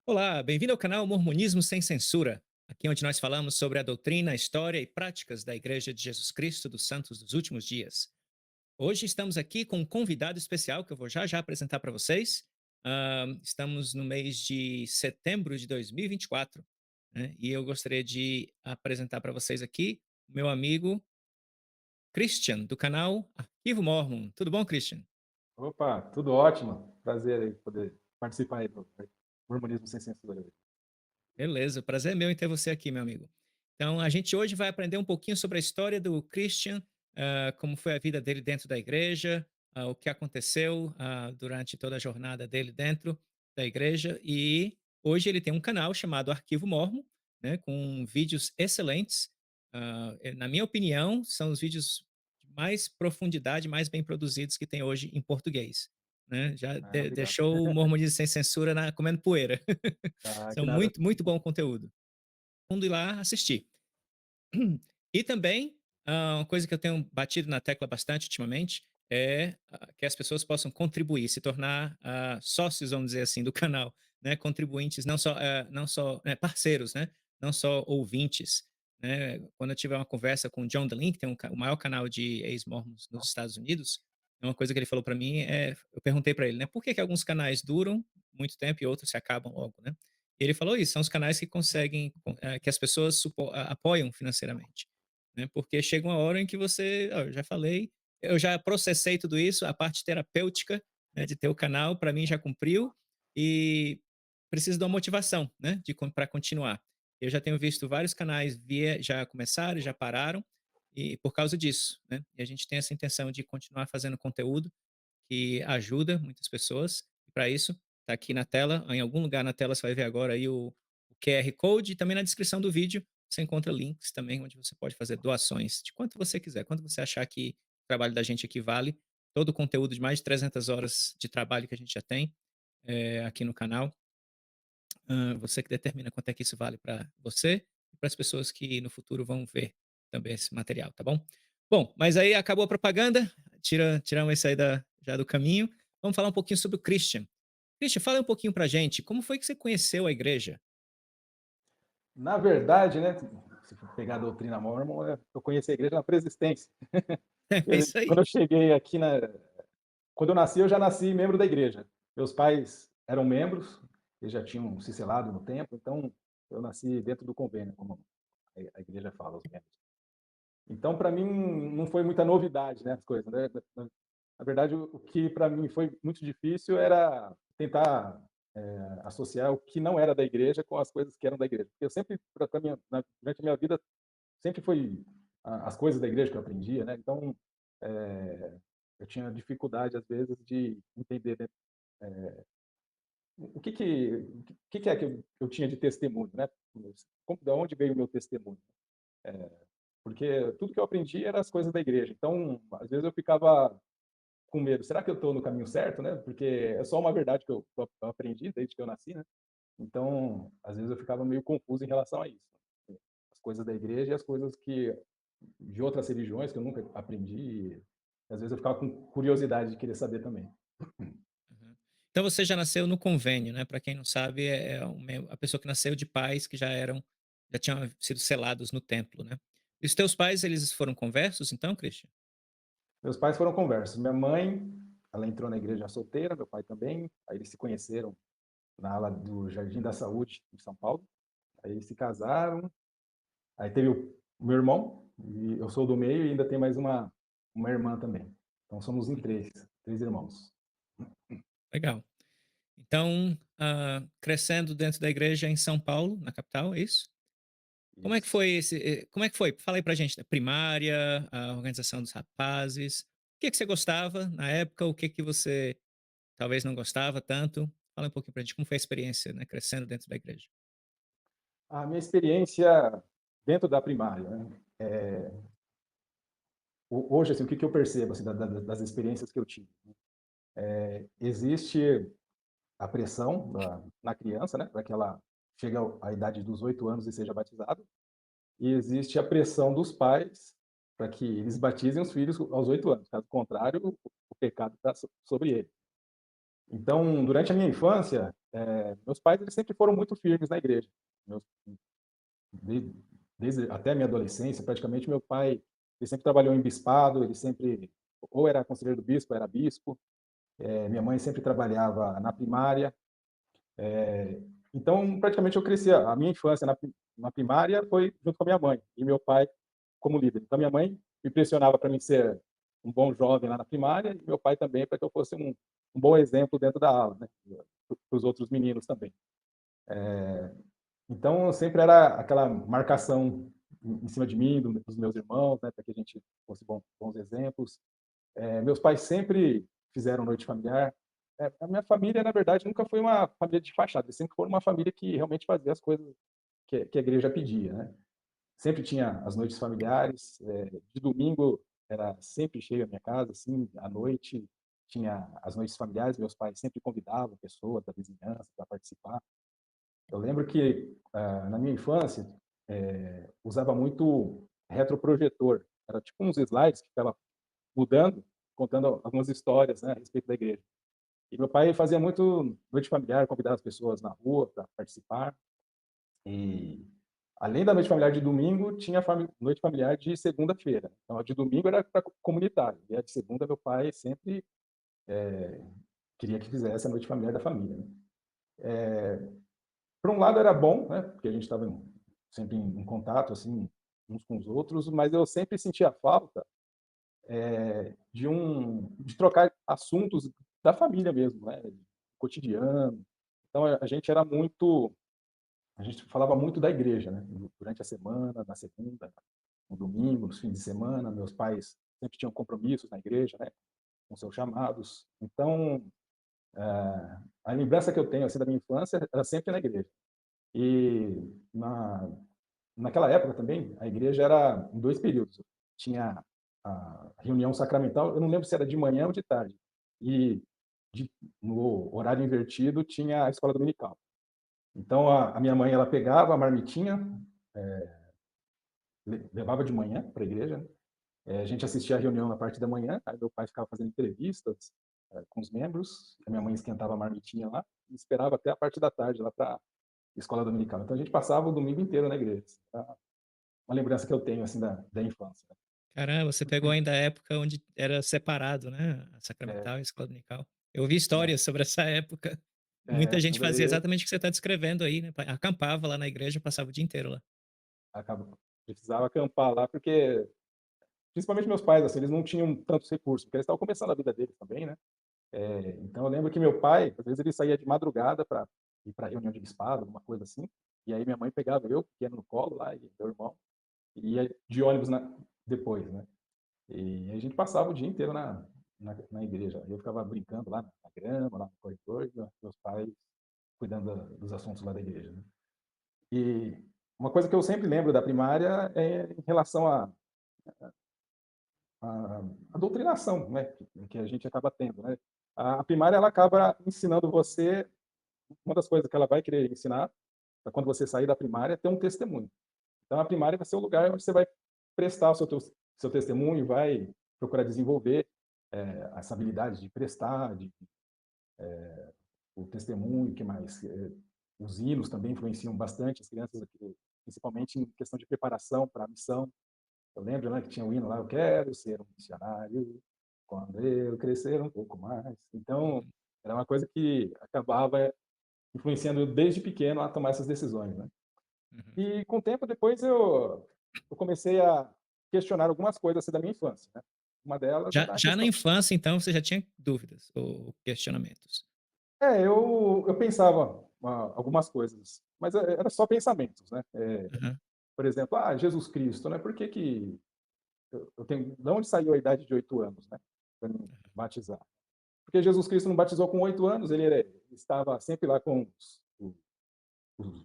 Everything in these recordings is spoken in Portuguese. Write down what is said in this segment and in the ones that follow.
Olá, bem-vindo ao canal Mormonismo Sem Censura. Aqui é onde nós falamos sobre a doutrina, história e práticas da Igreja de Jesus Cristo dos Santos dos Últimos Dias. Hoje estamos aqui com um convidado especial que eu vou já apresentar para vocês. Estamos no mês de setembro de 2024, né? E eu gostaria de apresentar para vocês aqui o meu amigo Christian, do canal Arquivo Mormon. Tudo bom, Christian? Opa, tudo ótimo. Prazer aí poder participar aí do Mormonismo Sem Censura. Beleza, o prazer é meu em ter você aqui, meu amigo. Então, a gente hoje vai aprender um pouquinho sobre a história do Christian, como foi a vida dele dentro da igreja, o que aconteceu durante toda a jornada dele dentro da igreja. E hoje ele tem um canal chamado Arquivo Mormon, né, com vídeos excelentes. Na minha opinião, são os vídeos de mais profundidade, mais bem produzidos que tem hoje em português. Né? Já Ah, obrigado. deixou o Mormonismo Sem Censura comendo poeira. Ah, São que nada. muito bom conteúdo. Todo mundo ir lá assistir. E também, uma coisa que eu tenho batido na tecla bastante ultimamente é que as pessoas possam contribuir, se tornar sócios, vamos dizer assim, do canal, né? Contribuintes, não só parceiros, né? Não só ouvintes. Né? Quando eu tiver uma conversa com o John DeLink, que tem o maior canal de ex-mormons nos Estados Unidos, uma coisa que ele falou para mim eu perguntei para ele, né? Por que que alguns canais duram muito tempo e outros se acabam logo, né? E ele falou isso, são os canais que conseguem, que as pessoas apoiam financeiramente, né? Porque chega uma hora em que você, ó, eu já falei, eu já processei tudo isso, a parte terapêutica, né, de ter o canal, para mim já cumpriu e preciso de uma motivação, né, para continuar. Eu já tenho visto vários canais já começaram, já pararam e por causa disso, né? E a gente tem essa intenção de continuar fazendo conteúdo que ajuda muitas pessoas. E para isso, está aqui na tela, em algum lugar na tela você vai ver agora aí o QR Code e também na descrição do vídeo você encontra links também onde você pode fazer doações de quanto você quiser, quanto você achar que o trabalho da gente aqui vale. Todo o conteúdo de mais de 300 horas de trabalho que a gente já tem aqui no canal. Você que determina quanto é que isso vale para você e para as pessoas que no futuro vão ver também esse material, tá bom? Bom, mas aí acabou a propaganda, tiramos isso aí já do caminho. Vamos falar um pouquinho sobre o Christian. Christian, fala um pouquinho pra gente, como foi que você conheceu a igreja? Na verdade, né, se for pegar a doutrina Mormon, eu conheci a igreja na Presistência. É isso Quando aí. eu cheguei aqui quando eu nasci, eu já nasci membro da igreja. Meus pais eram membros, eles já tinham se selado no tempo, então eu nasci dentro do convênio, como a igreja fala, os membros. Então, para mim, não foi muita novidade, né, as coisas, né. Na verdade, o que para mim foi muito difícil era tentar, associar o que não era da igreja com as coisas que eram da igreja. Porque eu sempre, durante a minha vida, sempre foi as coisas da igreja que eu aprendia, né, então, eu tinha dificuldade, às vezes, de entender, né, o que é que eu tinha de testemunho, né, da onde veio o meu testemunho. Porque tudo que eu aprendi era as coisas da igreja. Então, às vezes eu ficava com medo. Será que eu estou no caminho certo, né? Porque é só uma verdade que eu aprendi desde que eu nasci, né? Então, às vezes eu ficava meio confuso em relação a isso. As coisas da igreja e as coisas que de outras religiões que eu nunca aprendi. E, às vezes eu ficava com curiosidade de querer saber também. Uhum. Então você já nasceu no convênio, né? Para quem não sabe, a pessoa que nasceu de pais que já tinham sido selados no templo, né? E os teus pais, eles foram conversos, então, Christian? Meus pais foram conversos. Minha mãe, ela entrou na igreja solteira, meu pai também. Aí eles se conheceram na ala do Jardim da Saúde, em São Paulo. Aí eles se casaram. Aí teve o meu irmão, e eu sou do meio, e ainda tem mais uma irmã também. Então somos em três irmãos. Legal. Então, crescendo dentro da igreja em São Paulo, na capital, é isso? Isso. Como é que foi? Fala aí pra gente, da primária, a organização dos rapazes. O que que você gostava na época? O que que você talvez não gostava tanto? Fala um pouquinho pra gente como foi a experiência, né, crescendo dentro da igreja. A minha experiência dentro da primária, né, hoje, assim, o que eu percebo, assim, das experiências que eu tive, existe a pressão na criança, né, para que ela chegue à idade dos 8 anos e seja batizada, e existe a pressão dos pais para que eles batizem os filhos aos 8 anos, caso contrário, o pecado está sobre ele. Então, durante a minha infância, Meus pais, eles sempre foram muito firmes na igreja. Meus de desde até a minha adolescência, praticamente, meu pai, ele sempre trabalhou em bispado, ele sempre ou era conselheiro do bispo, ou era bispo. Minha mãe sempre trabalhava na primária. Então, praticamente, eu cresci a minha infância na primária foi junto com a minha mãe e meu pai como líder. Então, minha mãe me pressionava para mim ser um bom jovem lá na primária e meu pai também para que eu fosse um bom exemplo dentro da aula, né, para os outros meninos também. Então, sempre era aquela marcação em cima de mim, dos meus irmãos, né, para que a gente fosse bons exemplos. Meus pais sempre fizeram noite familiar. A minha família, na verdade, nunca foi uma família de fachada, eles sempre foram uma família que realmente fazia as coisas que a igreja pedia, né. Sempre tinha as noites familiares, de domingo era sempre cheio a minha casa, assim, à noite tinha as noites familiares, meus pais sempre convidavam pessoas da vizinhança para participar. Eu lembro que, na minha infância, usava muito retroprojetor, era tipo uns slides que ficava mudando, contando algumas histórias, né, a respeito da igreja. E meu pai fazia muito noite familiar, convidava as pessoas na rua para participar. E além da noite familiar de domingo, tinha a noite familiar de segunda-feira. Então a de domingo era para comunitário, e a de segunda meu pai sempre queria que fizesse a noite familiar da família, né. Por um lado era bom, né, porque a gente estava sempre em contato, assim, uns com os outros, mas eu sempre sentia falta de trocar assuntos da família mesmo, né, cotidiano. Então a gente falava muito da igreja, né, durante a semana, na segunda, no domingo, nos fins de semana. Meus pais sempre tinham compromissos na igreja, né, com seus chamados. Então, a lembrança que eu tenho, assim, da minha infância era sempre na igreja. E naquela época também, a igreja era em 2 períodos. Tinha a reunião sacramental, eu não lembro se era de manhã ou de tarde. E de no horário invertido tinha a escola dominical. Então a minha mãe, ela pegava a marmitinha, levava de manhã para a igreja, né. A gente assistia a reunião na parte da manhã, aí meu pai ficava fazendo entrevistas, com os membros, a minha mãe esquentava a marmitinha lá, e esperava até a parte da tarde lá para escola dominical. Então a gente passava o domingo inteiro na igreja. Uma lembrança que eu tenho, assim, da infância, né. Caramba, você pegou ainda a época onde era separado, né, a É, sacramental e a escola dominical. Eu ouvi tinha histórias sobre essa época. Muita gente quando fazia eu exatamente o que você está descrevendo aí, né, acampava lá na igreja, passava o dia inteiro lá. acaba precisava acampar lá, porque principalmente meus pais, assim, eles não tinham tantos recursos, porque eles estavam começando a vida deles também, né. Então eu lembro que meu pai, às vezes ele saía de madrugada para ir para reunião de bispado, alguma coisa assim, e aí minha mãe pegava eu, pequeno, no colo lá, e meu irmão, e ia de ônibus depois, né. E a gente passava o dia inteiro na igreja. Eu ficava brincando lá na grama, lá no corredor, e meus pais cuidando dos assuntos lá da igreja, né. E uma coisa que eu sempre lembro da primária é em relação à à doutrinação, né, que a gente acaba tendo, né. A primária, ela acaba ensinando você, uma das coisas que ela vai querer ensinar, para quando você sair da primária, é ter um testemunho. Então a primária vai ser o lugar onde você vai prestar o seu testemunho, vai procurar desenvolver, essa habilidade de prestar, o testemunho, que mais? Os hinos também influenciam bastante as crianças aqui, principalmente em questão de preparação para a missão. Eu lembro, né, que tinha o hino lá: "Eu quero ser um missionário quando eu crescer um pouco mais". Então, era uma coisa que acabava influenciando eu desde pequeno a tomar essas decisões, né. Uhum. E com o tempo depois eu comecei a questionar algumas coisas, assim, da minha infância, né. Uma delas Já era a já na questão. infância, então, você já tinha dúvidas ou questionamentos? Eu pensava, algumas coisas, mas era só pensamentos, né. Aham. Por exemplo, Jesus Cristo, né, por que que eu tenho de onde saiu a idade de 8 anos, né, para me batizar? Porque Jesus Cristo não batizou com 8 anos, ele estava sempre lá com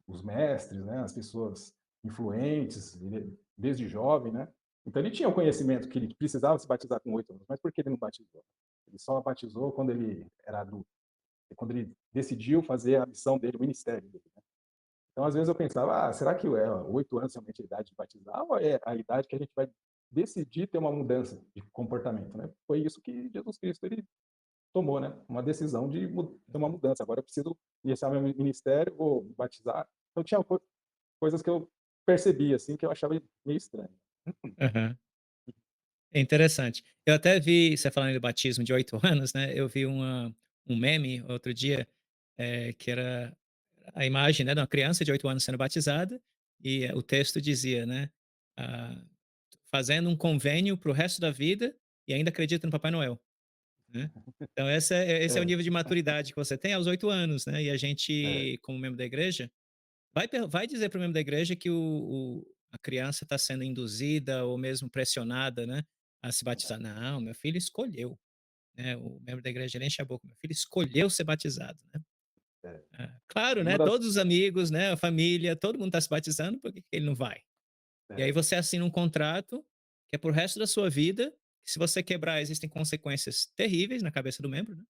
os mestres, né, as pessoas influentes, ele desde jovem, né. Então ele tinha o conhecimento que ele precisava se batizar com 8 anos, mas por que ele não batizou? Ele só batizou quando ele era adulto, quando ele decidiu fazer a missão dele, o ministério dele, né. Então, às vezes eu pensava: será que 8 anos realmente é a idade de batizar ou é a idade que a gente vai decidir ter uma mudança de comportamento, né? Foi isso que Jesus Cristo ele tomou, né, uma decisão de ter uma mudança. Agora eu preciso iniciar meu ministério, vou me batizar. Então tinha coisas que eu percebi, assim, que eu achava meio estranho. Aham. É interessante. Eu até vi você falando do batismo de 8 anos, né, eu vi um meme outro dia, que era a imagem, né, de uma criança de 8 anos sendo batizada, e o texto dizia, né, ah, fazendo um convênio para o resto da vida e ainda acredita no Papai Noel, né. Então esse é o É, nível de maturidade que você tem aos 8 anos, né, e a é, gente, como membro da igreja, vai dizer para o membro da igreja que a criança está sendo induzida ou mesmo pressionada, né, a se batizar. "Não, meu filho escolheu", né, o membro da igreja ele enche a boca: "Meu filho escolheu ser batizado", né. é. Claro, Uma né, das todos os amigos, né, a família, todo mundo está se batizando, por que que ele não vai? E aí é, você assina um contrato, que é para o resto da sua vida, que se você quebrar existem consequências terríveis na cabeça do membro, né.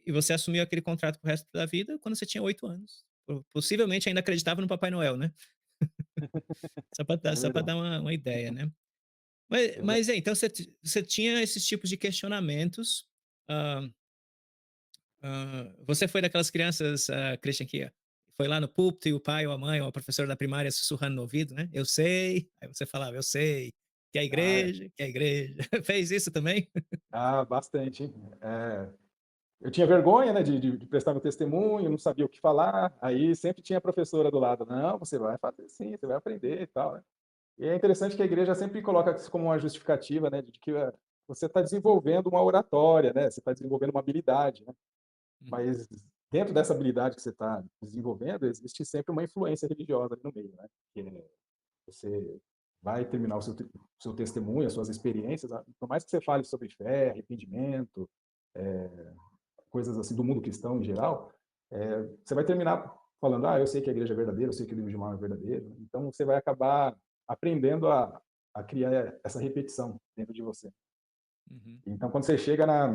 E você assumiu aquele contrato para o resto da vida quando você tinha 8 anos. Possivelmente ainda acreditava no Papai Noel, né. é Só pra verdade. dar uma ideia, né. Mas Eu já mas é, então você tinha esses tipos de questionamentos, hã você foi daquelas crianças, Christian, que foi lá no púlpito e o pai ou a mãe ou a professora da primária sussurrando no ouvido, né: "Eu sei", aí você falava: "Eu sei", que a ah, igreja, que a igreja. Fez isso também? bastante. Eu tinha vergonha, né, de prestar meu testemunho, não sabia o que falar, aí sempre tinha a professora do lado: "Não, você vai fazer sim, você vai aprender e tal", né. E é interessante que a igreja sempre coloca isso como uma justificativa, né, de que, você está desenvolvendo uma oratória, né, você está desenvolvendo uma habilidade, né. Uhum, Mas dentro dessa habilidade que você está desenvolvendo, existe sempre uma influência religiosa ali no meio, né, que você vai terminar o seu testemunho, as suas experiências, por mais que você fale sobre fé, arrependimento, coisas assim do mundo cristão em geral, você vai terminar falando: "Ah, eu sei que a igreja é verdadeira, eu sei que o livro de Mormon é verdadeiro". Então você vai acabar aprendendo a criar essa repetição dentro de você. uhum, Então quando você chega na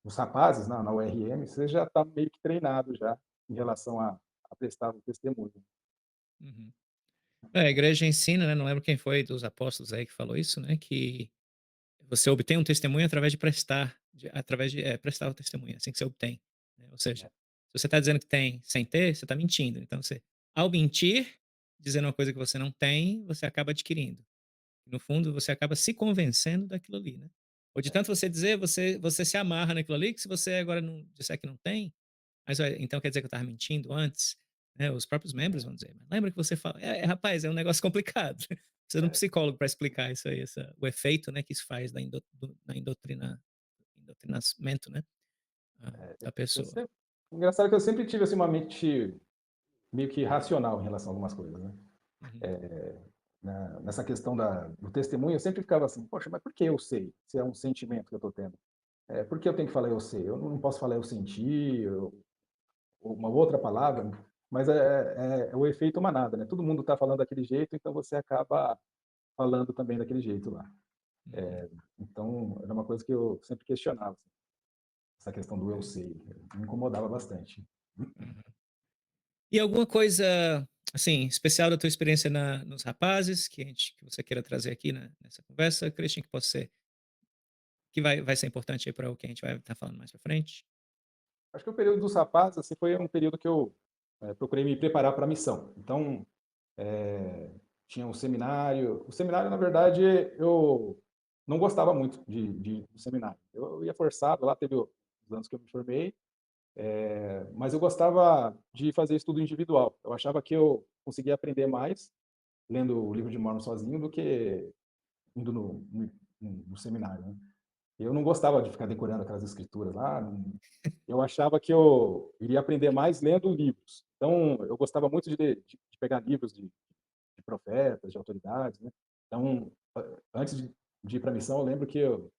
nos rapazes, na URM, você já está meio que treinado já em relação a prestar o testemunho. uhum. É, a igreja ensina, né, não lembro quem foi dos apóstolos aí que falou isso, né, que você obtém um testemunho através de prestar, prestar o testemunho, é assim que você obtém, né, ou seja, É, se você está dizendo que tem sem ter, você está mentindo, então ao mentir, dizendo uma coisa que você não tem, você acaba adquirindo. No fundo, você acaba se convencendo daquilo ali, né. Ou de é, tanto você dizer, você se amarra naquilo ali, que se você agora não disser que não tem, mas olha, então quer dizer que eu estava mentindo antes? Né, os próprios membros é, vão dizer: "Mas lembra que você fala", rapaz, é um negócio complicado. Precisa de um é. psicólogo para explicar isso aí, o efeito, né, que isso faz na indoctrinamento, né, da Eu pessoa. sempre engraçado que eu sempre tive, assim, uma mente meio que racional em relação a algumas coisas, né. Uhum, Nessa questão do testemunho, eu sempre ficava assim: "Poxa, mas por que eu sei? Se é um sentimento que eu estou tendo. Por que eu tenho que falar eu sei? Eu não posso falar eu senti, ou uma outra palavra", mas é o efeito manada, né, todo mundo está falando daquele jeito, então você acaba falando também daquele jeito lá. uhum, Então era uma coisa que eu sempre questionava, assim, essa questão do "eu é, sei", me incomodava bastante. uhum. E alguma coisa, assim, especial da tua experiência nos rapazes, que você queira trazer aqui, né, nessa conversa, Christian, que possa ser que vai ser importante aí para o que a gente vai estar falando mais para frente? Acho que o período dos rapazes, assim, foi um período que eu, procurei me preparar para a missão. Então, eh, tinha um seminário. O seminário, na verdade, eu não gostava muito de ir no seminário. Eu ia forçado lá, teve os anos que eu me formei, mas eu gostava de fazer estudo individual. Eu achava que eu conseguia aprender mais lendo o livro de Mormon sozinho do que indo no seminário, né. Eu não gostava de ficar decorando aquelas escrituras lá, eu achava que eu iria aprender mais lendo livros. Então, eu gostava muito de pegar livros de profetas, de autoridades, né. Então, antes de ir para a missão, eu lembro que eu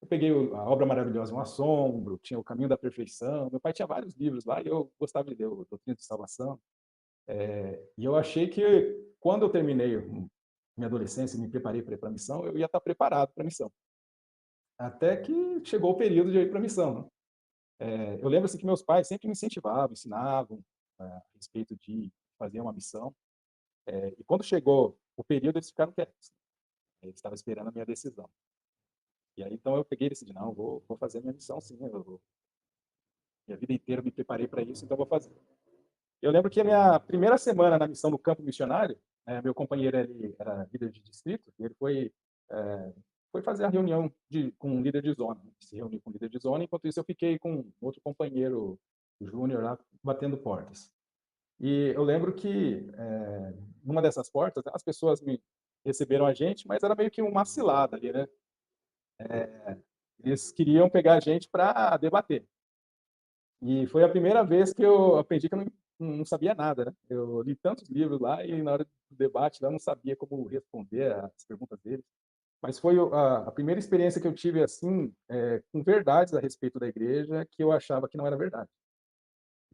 eu peguei a Obra Maravilhosa, Um Assombro, tinha O Caminho da Perfeição, meu pai tinha vários livros lá e eu gostava de ler o Doutrina de Salvação. E eu achei que quando eu terminei minha adolescência e me preparei para ir para a missão, eu ia estar preparado para a missão. Até que chegou o período de eu ir para a missão, né. Eu lembro, assim, que meus pais sempre me incentivavam, ensinavam, a respeito de fazer uma missão, e quando chegou o período eles ficaram quietos, eles estavam esperando a minha decisão. E aí, então eu peguei e decidi: "Não, vou fazer a minha missão sim, minha vida inteira eu me preparei para isso, então eu vou fazer". Eu lembro que a minha primeira semana na missão no campo missionário, meu companheiro ele era líder de distrito, e ele eh, foi fazer a reunião com o líder de zona, né, se reuniu com o líder de zona, enquanto isso eu fiquei com outro companheiro júnior lá, batendo portas. E eu lembro que, numa dessas portas, as pessoas me receberam a gente, mas era meio que uma cilada ali, né. Eles queriam pegar a gente para debater. E foi a primeira vez que eu aprendi que eu não sabia nada, né. Eu li tantos livros lá e na hora do debate lá eu não sabia como responder as perguntas deles. Mas foi a primeira experiência que eu tive, assim, com verdades a respeito da igreja que eu achava que não era verdade.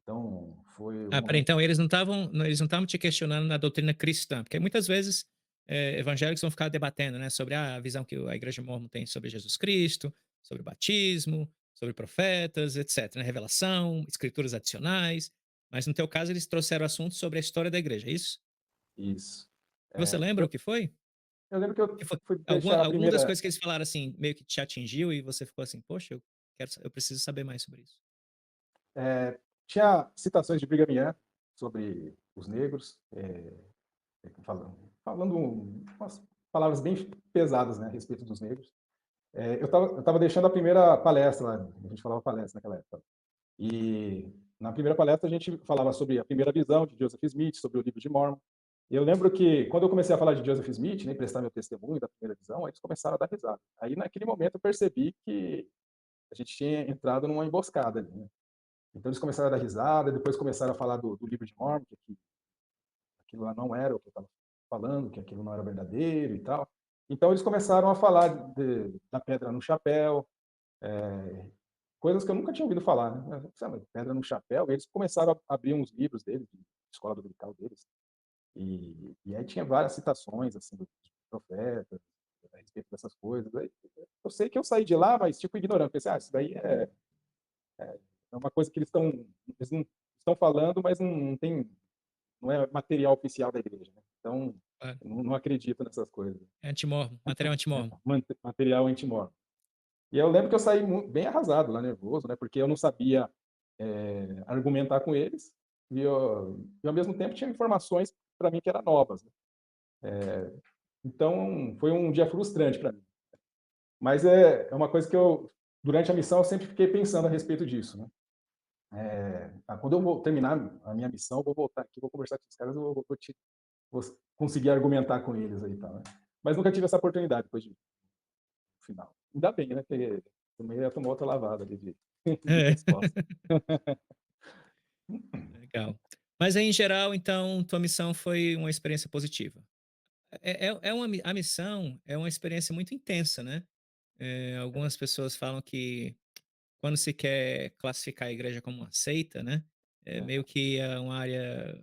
Então foi um Ah, espera, momento. então eles não estavam te questionando na doutrina cristã, porque muitas vezes, evangélicos vão ficar debatendo, né, sobre a visão que a igreja mórmon tem sobre Jesus Cristo, sobre o batismo, sobre profetas, etc, né, revelação, escrituras adicionais, mas no teu caso eles trouxeram assuntos sobre a história da igreja, é isso? Isso. Você lembra o Eu que foi? eu lembro que Que eu foi fui alguma deixar a alguma das primeira. coisas que eles falaram, assim, meio que te atingiu e você ficou assim: "Poxa, eu preciso saber mais sobre isso"? Tinha citações de Brigham Young sobre os negros, falando umas palavras bem pesadas, né, a respeito dos negros. Eu estava deixando a primeira palestra lá, a gente falava palestra naquela época. E na primeira palestra a gente falava sobre a primeira visão de Joseph Smith, sobre o livro de Mormon. E eu lembro que quando eu comecei a falar de Joseph Smith, né, prestar meu testemunho da primeira visão, aí eles começaram a dar risada. Aí naquele momento eu percebi que a gente tinha entrado numa emboscada ali, né. Então eles começaram a dar risada, depois começaram a falar do livro de Mormon, que aquilo lá não era o que eu estava falando, que aquilo não era verdadeiro e tal. Então eles começaram a falar da pedra no chapéu, coisas que eu nunca tinha ouvido falar, né. Sabe, pedra no chapéu, e eles começaram a abrir uns livros deles, de escola dominical deles, e aí tinha várias citações, assim, dos profetas, a respeito dessas coisas. Aí eu sei que eu saí de lá, mas tipo ignorando, pensei: "Ah, isso daí é uma coisa que eles não estão falando, mas não é material oficial da igreja, né, então Claro, eu não acredito nessas coisas". é anti-mórmon, material anti-mórmon. Material anti-mórmon. E eu lembro que eu saí bem arrasado lá, nervoso, né, porque eu não sabia argumentar com eles, e ao mesmo tempo tinha informações para mim que eram novas, né. Então foi um dia frustrante para mim. Mas é uma coisa que durante a missão, eu sempre fiquei pensando a respeito disso, né. Quando eu vou terminar a minha missão, eu vou voltar aqui, vou conversar com esses caras, eu vou conseguir argumentar com eles aí e tal, né. Mas nunca tive essa oportunidade depois de final. Ainda bem, né, porque também ia tomar outra lavada ali de É. resposta. Legal. Mas aí, em geral, então, tua missão foi uma experiência positiva. A missão é uma experiência muito intensa, né. Algumas pessoas falam que quando se quer classificar a igreja como uma seita, né, é É, meio que é uma área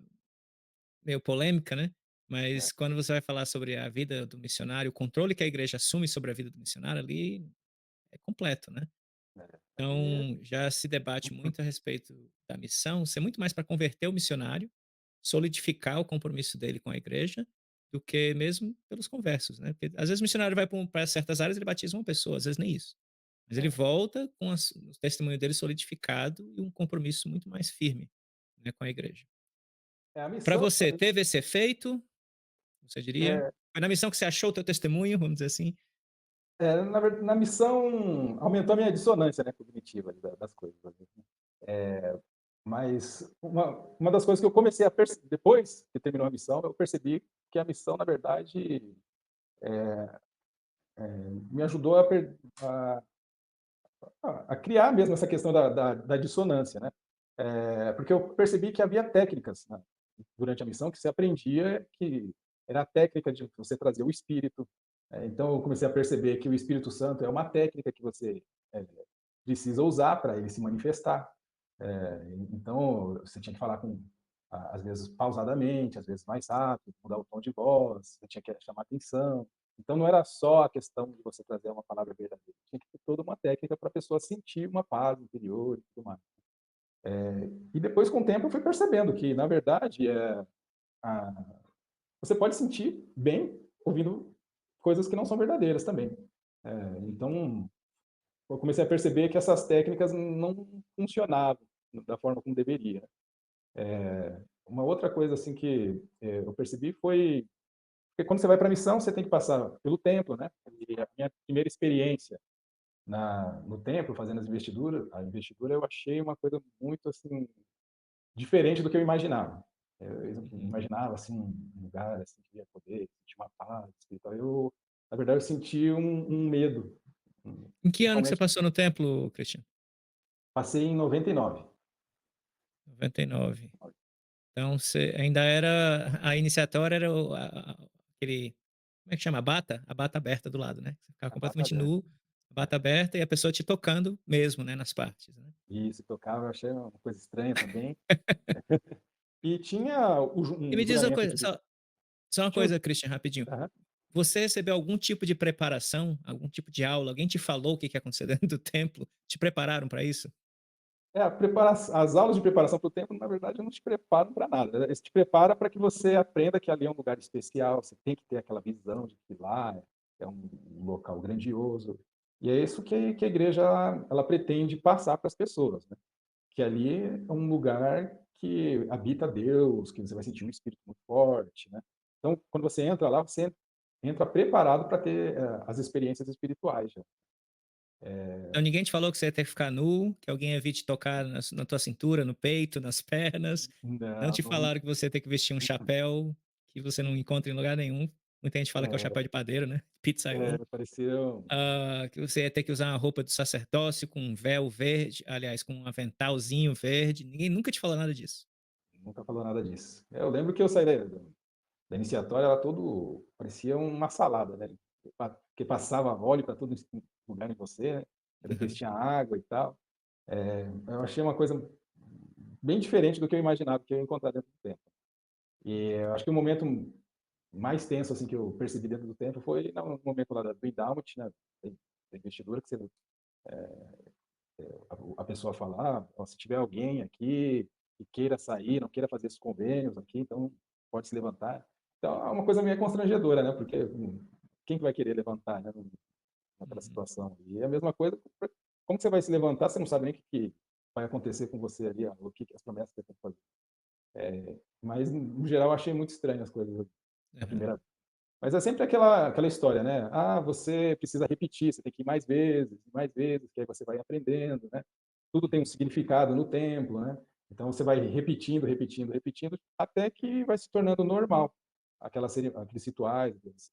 meio polêmica, né, é, mas quando você vai falar sobre a vida do missionário, o controle que a igreja assume sobre a vida do missionário, ali é completo, né. ali Então, já se debate muito a respeito da missão ser muito mais para converter o missionário, solidificar o compromisso dele com a igreja, do que mesmo pelos conversos, né, porque às vezes o missionário vai para certas áreas, ele batiza uma pessoa, às vezes nem isso. Mas ele é. volta com o testemunho dele solidificado e um compromisso muito mais firme, né, com a igreja. A Para missão, você, teve esse efeito, você diria? é, Foi na missão que você achou o teu testemunho, vamos dizer assim? na missão aumentou a minha dissonância, né, cognitiva ali das coisas ali, né. Mas uma das coisas que eu comecei a perceber depois que terminou a missão, eu percebi que a missão, na verdade, me ajudou a criar mesmo essa questão da dissonância, né. Porque eu percebi que havia técnicas, né, durante a missão que se aprendia, que era a técnica de você trazer o espírito. Então eu comecei a perceber que o Espírito Santo é uma técnica que você, eh, precisa usar para ele se manifestar. Então você tinha que falar às vezes pausadamente, às vezes mais rápido, mudar o tom de voz, você tinha que chamar atenção. Então não era só a questão de você trazer uma palavra verdadeira, tinha que ter toda uma técnica para a pessoa sentir uma paz interior e tudo mais. E depois, com o tempo, eu fui percebendo que, na verdade, a você pode sentir bem ouvindo coisas que não são verdadeiras também. Então, eu comecei a perceber que essas técnicas não funcionavam da forma como deveria. Uma outra coisa, assim, que, eu percebi foi que quando você vai para a missão, você tem que passar pelo templo, né, e a minha primeira experiência no templo, fazendo a investidura, eu achei uma coisa muito, assim, diferente do que eu imaginava. Eu Uhum. imaginava, assim, um lugar, assim, que ia poder sentir uma paz espiritual. Na verdade, eu senti um medo, Em que ano que você principalmente passou no templo, Cristiano? passei em 99. 99. Então você ainda era a iniciatória era aquele como é que chama? A bata aberta do lado, né? Você ficava A bata completamente aberta. nu, a É. bata aberta e a pessoa te tocando mesmo, né, nas partes, né? Isso, tocava, eu achei uma coisa estranha também. E tinha E um me diz uma juramento coisa, de só uma tinha coisa, Christian, rapidinho. aham. Você recebeu algum tipo de preparação, algum tipo de aula? Alguém te falou o que que ia acontecer dentro do templo? Te prepararam para isso? A as aulas de preparação para o templo, na verdade, não te preparam para nada, eles te prepara para que você aprenda que ali é um lugar especial, você tem que ter aquela visão de que lá é um local grandioso. E é isso que a igreja ela pretende passar para as pessoas, né, que ali é um lugar que habita Deus, que você vai sentir um espírito muito forte, né. Então, quando você entra lá, você entra preparado para ter, as experiências espirituais já. Então ninguém te falou que você ia ter que ficar nu, que alguém ia vir te tocar na tua cintura, no peito, nas pernas. Não Não, te falaram que você ia ter que vestir um chapéu que você não encontra em lugar nenhum. Muita gente fala que é o chapéu de padeiro, né? Pizzaiolo. pareceu Que você ia ter que usar uma roupa do sacerdócio com um véu verde, aliás, com um aventalzinho verde. Ninguém nunca te falou nada disso. nunca falou nada disso. Eu lembro que eu saí da iniciatória, ela todo parecia uma salada, né, porque passava óleo para todo lugar em você, né, depois tinha água e tal. Eu achei uma coisa bem diferente do que eu imaginava que eu ia encontrar dentro do templo. E eu acho que o momento mais tenso, assim, que eu percebi dentro do templo foi no momento lá do Endowment, né, da investidura, que você a pessoa fala: "Ah, ó, se tiver alguém aqui que queira sair, não queira fazer esses convênios aqui, então pode se levantar". Então é uma coisa meio constrangedora, né, porque, quem que vai querer levantar, né, naquela Uhum, situação? E é a mesma coisa, como que você vai se levantar, você não sabe nem o que vai acontecer com você ali, ó, o que as promessas que você tem que fazer. Mas no geral eu achei muito estranho as coisas a aham. primeira. Mas é sempre aquela história, né, "Ah, você precisa repetir, você tem que ir mais vezes, que aí você vai aprendendo", né. Tudo tem um significado no templo, né. Então você vai repetindo, repetindo, repetindo, até que vai se tornando normal aqueles rituais, aquelas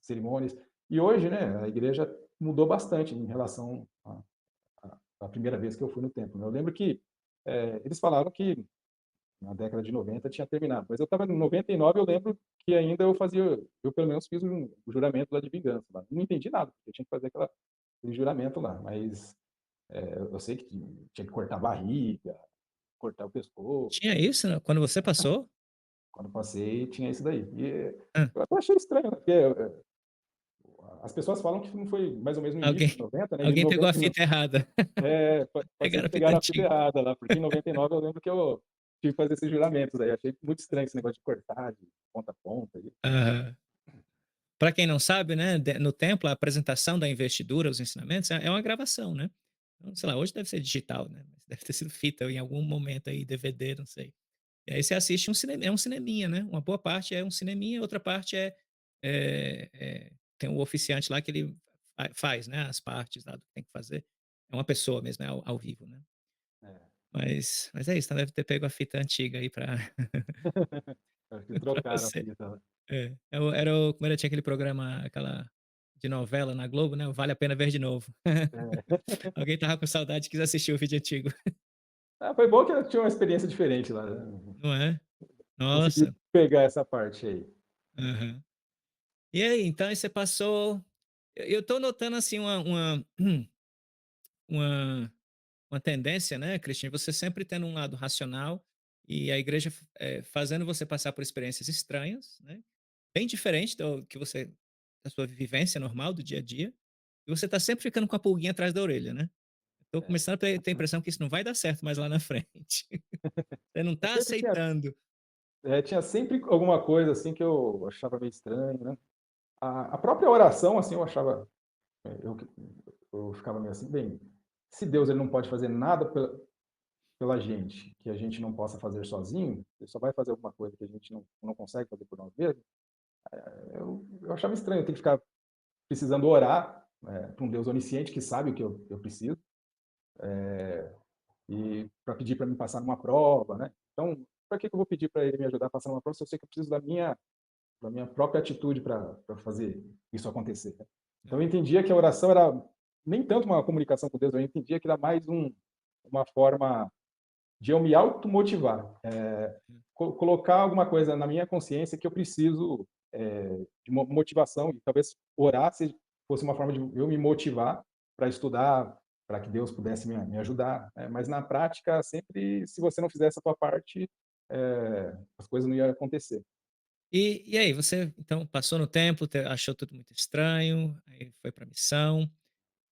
cerimônias. E hoje, né, a igreja mudou bastante em relação à primeira vez que eu fui no templo, né. Eu lembro que, eles falaram que na década de 90 tinha terminado, mas eu estava em 99, eu lembro que ainda eu pelo menos fiz o juramento lá de vingança lá. Não entendi nada, porque eu tinha que fazer aquele juramento lá, mas, eu sei que tinha que cortar a barriga, cortar o pescoço. Tinha isso, né, quando você passou? Quando passei tinha isso daí. E Hã. eu até achei estranho, né, porque, as pessoas falam que não foi mais ou menos no início de Alguém 90, né, e em alguém pegou a 99 fita errada. pode ser Pegaram que a fita pegaram a fita antiga. errada lá, porque em 99 eu lembro que eu tive que fazer esses juramentos aí, achei muito estranho esse negócio de cortar de ponta a ponta aí. Aham. Pra quem não sabe, né, no templo, a apresentação da investidura, os ensinamentos, é uma gravação, né. Então, sei lá, hoje deve ser digital, né, mas deve ter sido fita em algum momento aí, DVD, não sei. E aí você assiste um cineminha, né, uma boa parte é um cineminha, outra parte tem o oficiante lá que ele faz, né, as partes lá do que tem que fazer. É uma pessoa mesmo, é ao vivo, né. É. Mas é isso, então deve ter pego a fita antiga aí pra Acho que pra trocaram a você. fita lá. Como era tinha aquele programa, aquela de novela na Globo, né, o Vale a Pena Ver de Novo. É. Alguém tava com saudade e quis assistir o vídeo antigo, Ah, foi bom que eu tinha uma experiência diferente lá, né, não é? consegui Nossa. pegar essa parte aí. Aham. E aí, então aí você passou eu tô notando, assim, uma uma tendência, né, Cristina, você sempre tendo um lado racional e a igreja fazendo você passar por experiências estranhas, né, bem diferente do que você da sua vivência normal do dia a dia, e você tá sempre ficando com a pulguinha atrás da orelha, né. Tô É. começando a ter a impressão que isso não vai dar certo mais lá na frente. Você não Eu tá sempre aceitando. tinha sempre alguma coisa, assim, que eu achava meio estranho, né. A própria oração, assim, eu achava eu eu ficava meio assim: "Bem, se Deus ele não pode fazer nada pela gente, que a gente não possa fazer sozinho, ele só vai fazer alguma coisa que a gente não consegue fazer por nós mesmos". Eu achava estranho eu ter que ficar precisando orar, pra um Deus onisciente que sabe o que eu preciso, e para pedir para me passar numa prova, né. Então, para que que eu vou pedir para ele me ajudar a passar numa prova se eu sei que eu preciso da minha própria atitude para fazer isso acontecer, né. Então eu entendia que a oração era nem tanto uma comunicação com Deus, eu entendia que era mais uma forma de eu me automotivar, colocar alguma coisa na minha consciência que eu preciso, de uma motivação e talvez orar fosse uma forma de eu me motivar para estudar, para que Deus pudesse me ajudar, mas na prática sempre se você não fizesse a sua parte, as coisas não iam acontecer. E aí, você então passou no templo, achou tudo muito estranho, aí foi para missão.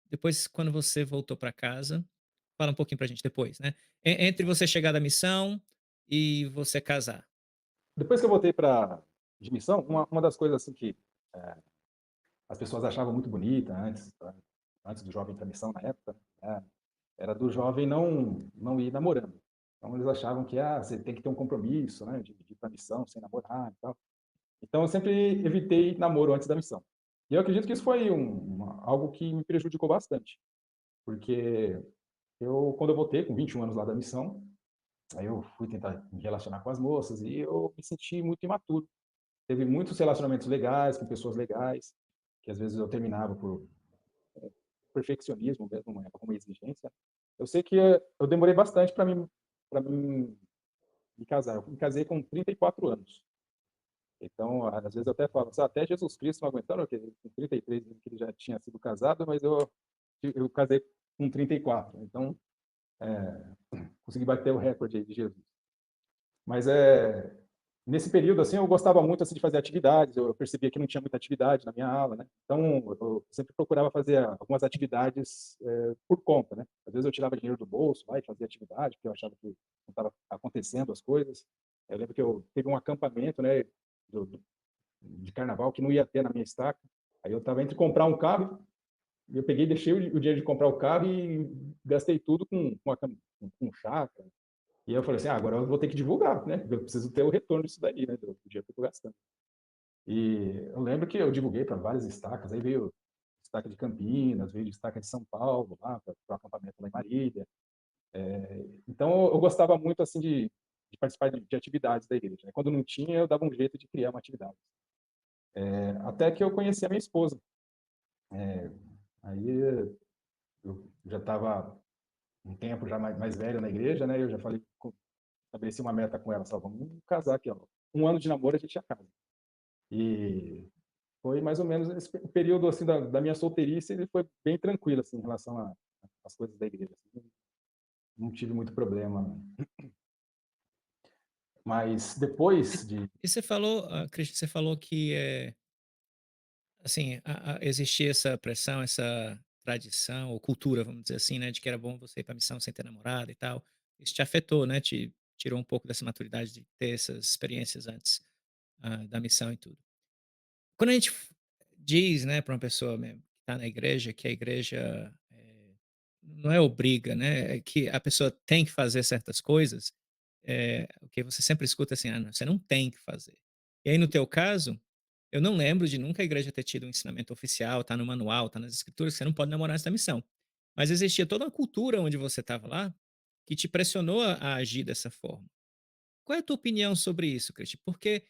Depois, quando você voltou para casa, fala um pouquinho pra gente depois, né? Entre você chegar da missão e você casar. Depois que eu voltei para de missão, uma das coisas assim que, eh, as pessoas achavam muito bonita antes do jovem ir pra missão na época, né, era do jovem não ir namorando. Então eles achavam que, você tem que ter um compromisso, né, de ir pra missão sem namorar e tal. Então eu sempre evitei namoro antes da missão. E eu acredito que isso foi algo que me prejudicou bastante, porque quando eu voltei com 21 anos lá da missão, aí eu fui tentar me relacionar com as moças e eu me senti muito imaturo. Teve muitos relacionamentos legais, com pessoas legais, que às vezes eu terminava por perfeccionismo mesmo, uma exigência. Eu sei que eu demorei bastante para mim me casar. Eu me casei com 34 anos. Então, às vezes eu até falo assim: "Até Jesus Cristo não aguentando", porque com 33 dizem que ele já tinha sido casado, mas eu casei com 34. Então, consegui bater o recorde aí de Jesus. Mas, nesse período, assim, eu gostava muito, assim, de fazer atividades, eu percebia que não tinha muita atividade na minha aula, né, então eu sempre procurava fazer algumas atividades, por conta, né. Às vezes eu tirava dinheiro do bolso lá e fazia atividade, porque eu achava que não estava acontecendo as coisas. Eu lembro que eu teve um acampamento, né, do de carnaval que não ia ter na minha estaca, aí eu estava entre comprar um carro, e eu peguei e deixei o dinheiro de comprar o carro e gastei tudo com chácara, e aí eu falei assim: agora eu vou ter que divulgar, né, porque eu preciso ter o retorno disso daí, né, do dinheiro que eu tô gastando". E eu lembro que eu divulguei para várias estacas, aí veio estaca de Campinas, veio estaca de São Paulo, lá para o acampamento lá em Marília. Então eu gostava muito, assim, de participar de atividades da igreja, né. Quando não tinha, eu dava um jeito de criar uma atividade. Até que eu conheci a minha esposa. Aí eu já estava um tempo já mais velho na igreja, né, eu já falei estabeleci uma meta com ela, só: "Vamos casar aqui, ó, 1 ano de namoro a gente já casa". E foi mais ou menos esse período, assim, da minha solteirice, ele foi bem tranquilo, assim, em relação às coisas da igreja, assim, não tive muito problema não. Mas E depois de e você falou, Cristian, você falou que, assim, existia essa pressão, essa tradição ou cultura, vamos dizer assim, né, de que era bom você ir pra missão sem ter namorada e tal. Isso te afetou, né, te tirou um pouco dessa maturidade de ter essas experiências antes, da missão e tudo. Quando a gente diz, né, para uma pessoa mesmo que está na igreja, que a igreja, não é obriga, né, é que a pessoa tem que fazer certas coisas, o que você sempre escuta assim: "Ah, não, você não tem que fazer". E aí no teu caso, eu não lembro de nunca a igreja ter tido um ensinamento oficial, tá no manual, tá nas escrituras, que você não pode namorar antes da missão. Mas existia toda uma cultura onde você estava lá, que te pressionou a agir dessa forma. Qual é a tua opinião sobre isso, Cristian? Porque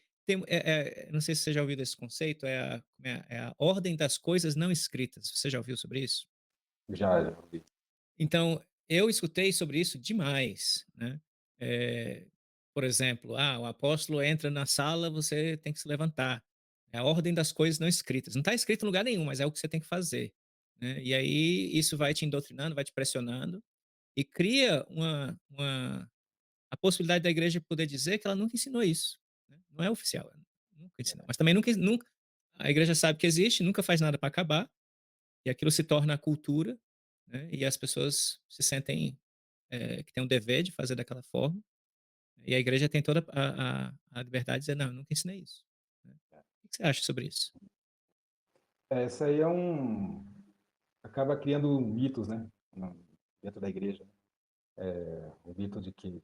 não sei se você já ouviu esse conceito, é a ordem das coisas não escritas. Você já ouviu sobre isso? já ouvi. Então, eu escutei sobre isso demais, né. Eh, por exemplo, o apóstolo entra na sala, você tem que se levantar. É a ordem das coisas não escritas. Não está escrito em lugar nenhum, mas é o que você tem que fazer, né. E aí isso vai te doutrinando, vai te pressionando e cria a possibilidade da igreja poder dizer que ela nunca ensinou isso, né. Não é oficial, nunca ensinou. Mas também nunca a igreja sabe que existe, nunca faz nada para acabar, e aquilo se torna a cultura, né, e as pessoas se sentem, que têm um dever de fazer daquela forma, e a igreja tem toda a liberdade de dizer: "Não, eu nunca ensinei isso", né. O que você acha sobre isso? Essa aí acaba criando mitos, né, na dentro da igreja. O mito de que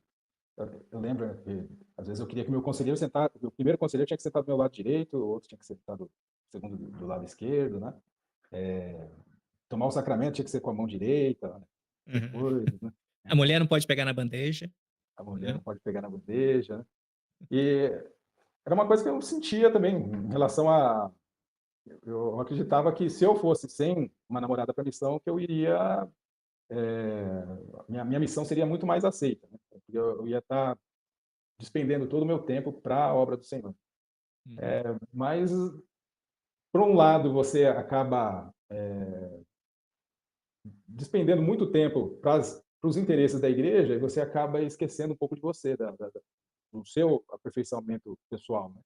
eu lembro, né, que às vezes eu queria que o primeiro conselheiro tinha que sentar do meu lado direito, o outro tinha que sentar do segundo do lado esquerdo, né. Tomar o sacramento tinha que ser com a mão direita, Uhum. depois, né. A mulher não pode pegar na bandeja, A mulher né. não pode pegar na bandeja, né. E era uma coisa que eu sentia também em relação a eu acreditava que se eu fosse sem uma namorada para missão, que eu iria, minha missão seria muito mais aceita, né, porque eu ia estar despendendo todo o meu tempo para a obra do Senhor. Uhum. Mas, por um lado, você acaba, despendendo muito tempo para os interesses da igreja e você acaba esquecendo um pouco de você, do seu aperfeiçoamento pessoal, né.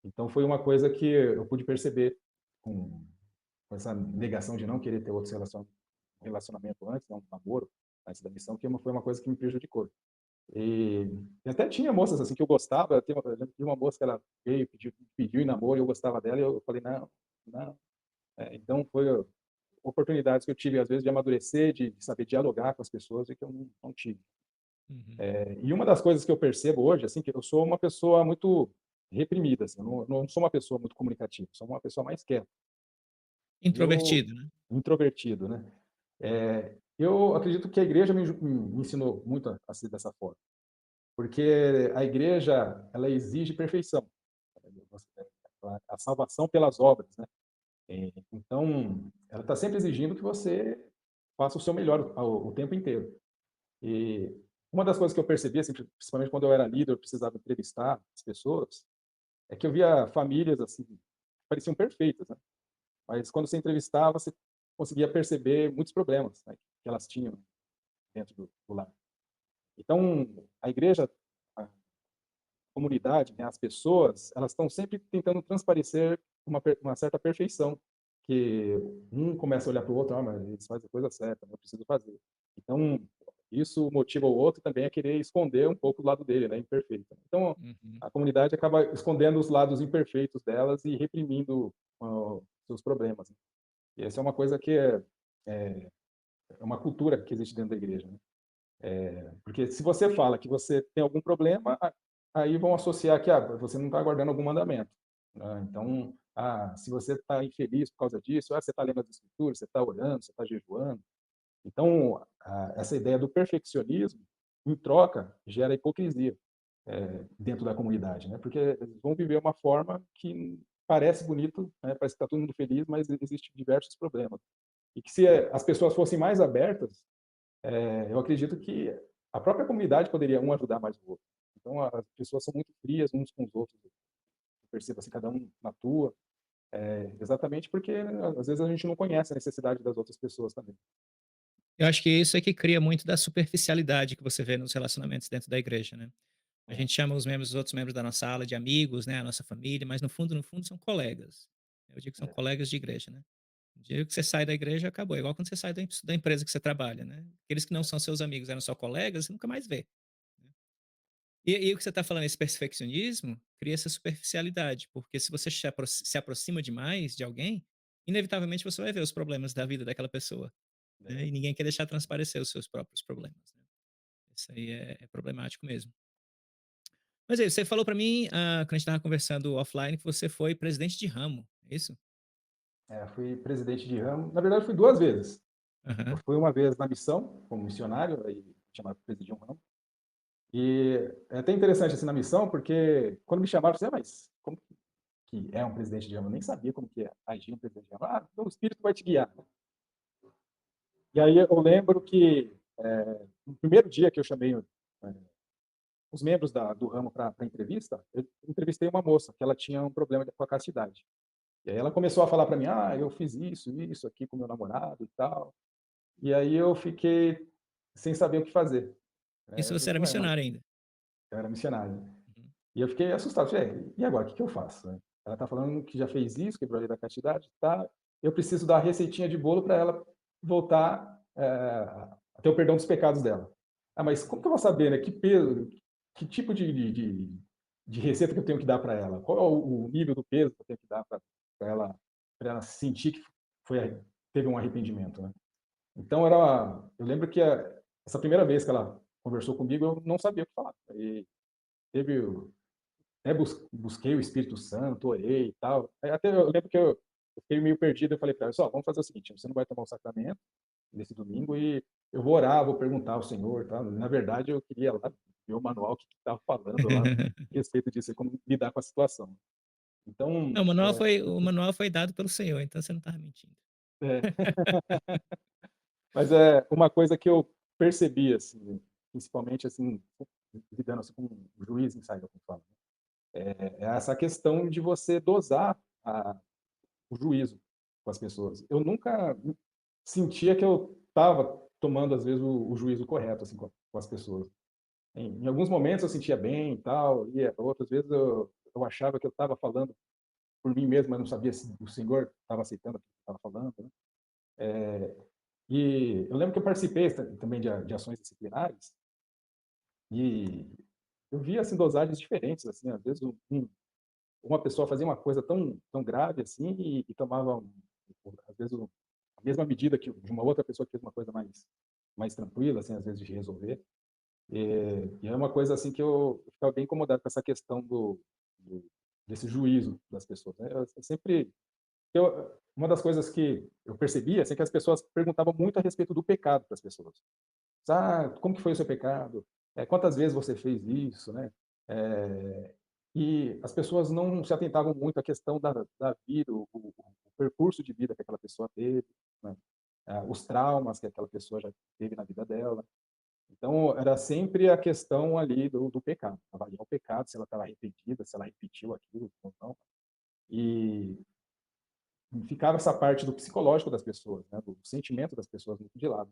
Então foi uma coisa que eu pude perceber com essa negação de não querer ter outros relacionamento antes, né, um namoro antes da missão, que foi uma coisa que me prejudicou. E até tinha moças, assim, que eu gostava, eu lembro de uma moça que ela veio e pediu em namoro e eu gostava dela e eu falei: "Não, não". Então foi oportunidades que eu tive, às vezes, de amadurecer, de saber dialogar com as pessoas e que eu não tive. Uhum. E uma das coisas que eu percebo hoje, assim, que eu sou uma pessoa muito reprimida, assim, eu não sou uma pessoa muito comunicativa, sou uma pessoa mais quieta. Eu Introvertido, né. introvertido, né. Eu acredito que a igreja me ensinou muito a ser dessa forma, porque a igreja, ela exige perfeição, a salvação pelas obras, né. Então, ela está sempre exigindo que você faça o seu melhor o tempo inteiro. E uma das coisas que eu percebi, assim, principalmente quando eu era líder, eu precisava entrevistar as pessoas, é que eu via famílias, assim, que pareciam perfeitas, né, mas quando você entrevistava, você conseguia perceber muitos problemas, né, que elas tinham dentro do lar. Então, a igreja, a comunidade, né, as pessoas, elas estão sempre tentando transparecer uma certa perfeição, que um começa a olhar para o outro: "Ah, mas eles fazem a coisa certa, né, eu preciso fazer". Então, isso motiva o outro também a querer esconder um pouco o lado dele, né, imperfeito. Então, Uhum. a comunidade acaba escondendo os lados imperfeitos delas e reprimindo, seus problemas, né. E essa é uma coisa que é é uma cultura que existe dentro da igreja, né. Porque se você fala que você tem algum problema, aí vão associar que, você não está guardando algum mandamento, né. Então, se você está infeliz por causa disso, você está lendo as escrituras, você está orando, você está jejuando. Então, essa ideia do perfeccionismo, em troca, gera hipocrisia, dentro da comunidade, né, porque eles vão viver uma forma que parece bonito, né, parece que está todo mundo feliz, mas existem diversos problemas. E que se as pessoas fossem mais abertas, eu acredito que a própria comunidade poderia um ajudar mais o outro. Então as pessoas são muito frias uns com os outros, eu percebo assim, cada um na tua, exatamente porque às vezes a gente não conhece a necessidade das outras pessoas também. Eu acho que isso é que cria muito da superficialidade que você vê nos relacionamentos dentro da igreja, né. A É, gente chama os outros membros da nossa ala de amigos, né, a nossa família, mas no fundo são colegas. Eu digo que são é, colegas de igreja, né. O dia que você sai da igreja, acabou, é igual quando você sai da empresa que você trabalha, né. Aqueles que não são seus amigos, eram só colegas, você nunca mais vê, né. E o que você está falando, esse perfeccionismo, cria essa superficialidade, porque se você se aproxima demais de alguém, inevitavelmente você vai ver os problemas da vida daquela pessoa, né, é. e ninguém quer deixar transparecer os seus próprios problemas, né. Isso aí é problemático mesmo. Mas aí, você falou pra mim, quando a gente estava conversando offline, que você foi presidente de ramo, é isso? Fui presidente de ramo, na verdade fui 2 vezes. Eu Aham. fui uma vez na missão, como missionário, aí chamado presidir um ramo, e é até interessante, assim, na missão, porque quando me chamaram, eu falei: mas como que é um presidente de ramo?" Eu nem sabia como que é agir um presidente de ramo. Então o Espírito vai te guiar. E aí eu lembro que, no primeiro dia que eu chamei, os membros do ramo para entrevista, eu entrevistei uma moça que ela tinha um problema com a castidade. E aí ela começou a falar para mim: eu fiz isso aqui com meu namorado e tal". E aí eu fiquei sem saber o que fazer, né. Isso Eu você falei: era "Ué, mas" missionário ainda? eu era missionário, né. Uhum. E eu fiquei assustado, falei: e agora, o que que eu faço, né? Ela tá falando que já fez isso, quebrou a lei da castidade, tá, eu preciso dar a receitinha de bolo para ela voltar, a ter o perdão dos pecados dela. Mas como Uhum. que eu vou saber, né, que peso, que tipo de receita que eu tenho que dar para ela? Qual é o nível do peso que eu tenho que dar para ela sentir que foi teve um arrependimento, né. Então eu lembro que essa primeira vez que ela conversou comigo, eu não sabia o que falar. E teve até busquei o Espírito Santo, orei e tal. Aí até eu lembro que eu fiquei meio perdido, eu falei para ela: "Só, vamos fazer o seguinte, você não vai tomar o sacramento nesse domingo e eu vou orar, vou perguntar ao Senhor, tal". Na verdade, eu queria lá ver o manual, o que estava falando lá a respeito disso, e como lidar com a situação. Não, Então, o manual foi dado pelo Senhor, então você não estava mentindo. é, mas é uma coisa que eu percebi, assim, principalmente, assim, lidando, assim, com o juiz insider, como fala, é essa questão de você dosar o juízo com as pessoas. Eu nunca sentia que eu estava tomando, às vezes, o juízo correto, assim, com as pessoas. Em alguns momentos eu sentia bem e tal, e outras vezes eu achava que eu estava falando por mim mesmo, mas não sabia se o senhor estava aceitando o que eu estava falando, né. E eu lembro que eu participei também de ações disciplinares, e eu via, assim, dosagens diferentes, assim, às vezes uma pessoa fazia uma coisa tão grave assim e tomava, às vezes, a mesma medida que de uma outra pessoa que fez uma coisa mais tranquila, assim, às vezes, de resolver. E é uma coisa, assim, que eu ficava bem incomodado com essa questão do desse juízo das pessoas, né. Eu sempre uma das coisas que eu percebia, assim, é que as pessoas perguntavam muito a respeito do pecado para as pessoas. "Ah, como que foi o seu pecado? Quantas vezes você fez isso?", né. Eh, e as pessoas não se atentavam muito à questão da vida, o percurso de vida que aquela pessoa teve, né, os traumas que aquela pessoa já teve na vida dela. Então, era sempre a questão ali do pecado, avaliar o pecado, se ela estava arrependida, se ela repetiu aquilo ou não. E ficava essa parte do psicológico das pessoas, né, do sentimento das pessoas muito de lado.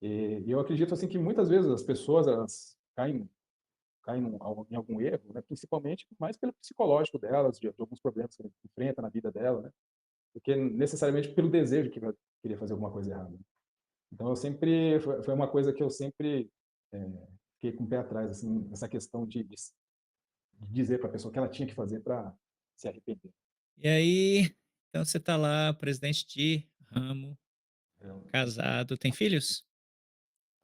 E eu acredito, assim, que muitas vezes as pessoas elas caem em algum erro, né, principalmente mais pelo psicológico delas, de alguns problemas que enfrenta na vida dela, né, do que necessariamente pelo desejo que ela queria fazer alguma coisa errada. Então eu sempre foi uma coisa que eu sempre, fiquei com o pé atrás, assim, essa questão de dizer para a pessoa o que ela tinha que fazer para se arrepender. E aí, então você tá lá, presidente de ramo, Eu casado, tem filhos?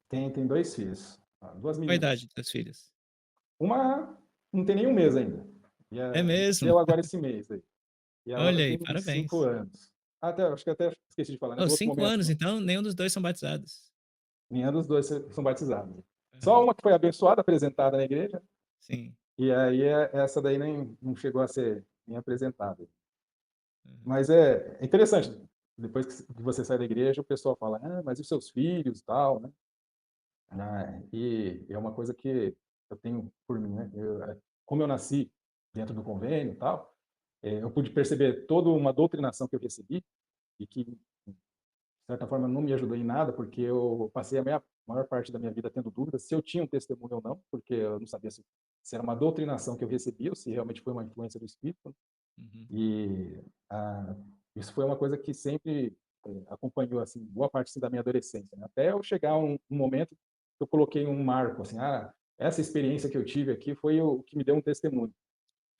tem 2 filhos, 2 Qual a idade meninas. das filhas? Uma não tem nem 1 mês ainda, É mesmo? nasceu agora esse mês aí, e a outra Olha aí, tem 5 parabéns. anos. Acho que até esqueci de falar, né, Oh, no outro 5 momento, anos, então nenhum dos 2 são batizados. nenhum dos 2 são batizados. Só Aham, uma que foi abençoada, apresentada na igreja, sim. e aí, essa daí nem não chegou a ser nem apresentada. Aham. Mas é interessante, depois que você sai da igreja, o pessoal fala: "Ah, mas e os seus filhos, e tal", né. E é uma coisa que eu tenho por mim, né, como eu nasci dentro do convênio, e tal, eu pude perceber toda uma doutrinação que eu recebi e que, de certa forma, não me ajudou em nada, porque eu passei a maior parte da minha vida tendo dúvidas se eu tinha um testemunho ou não, porque eu não sabia se era uma doutrinação que eu recebi ou se realmente foi uma influência do Espírito. Uhum. E, isso foi uma coisa que sempre, acompanhou, assim, boa parte, assim, da minha adolescência, né, até eu chegar um momento que eu coloquei um marco, assim: "Ah, essa experiência que eu tive aqui foi o que me deu um testemunho".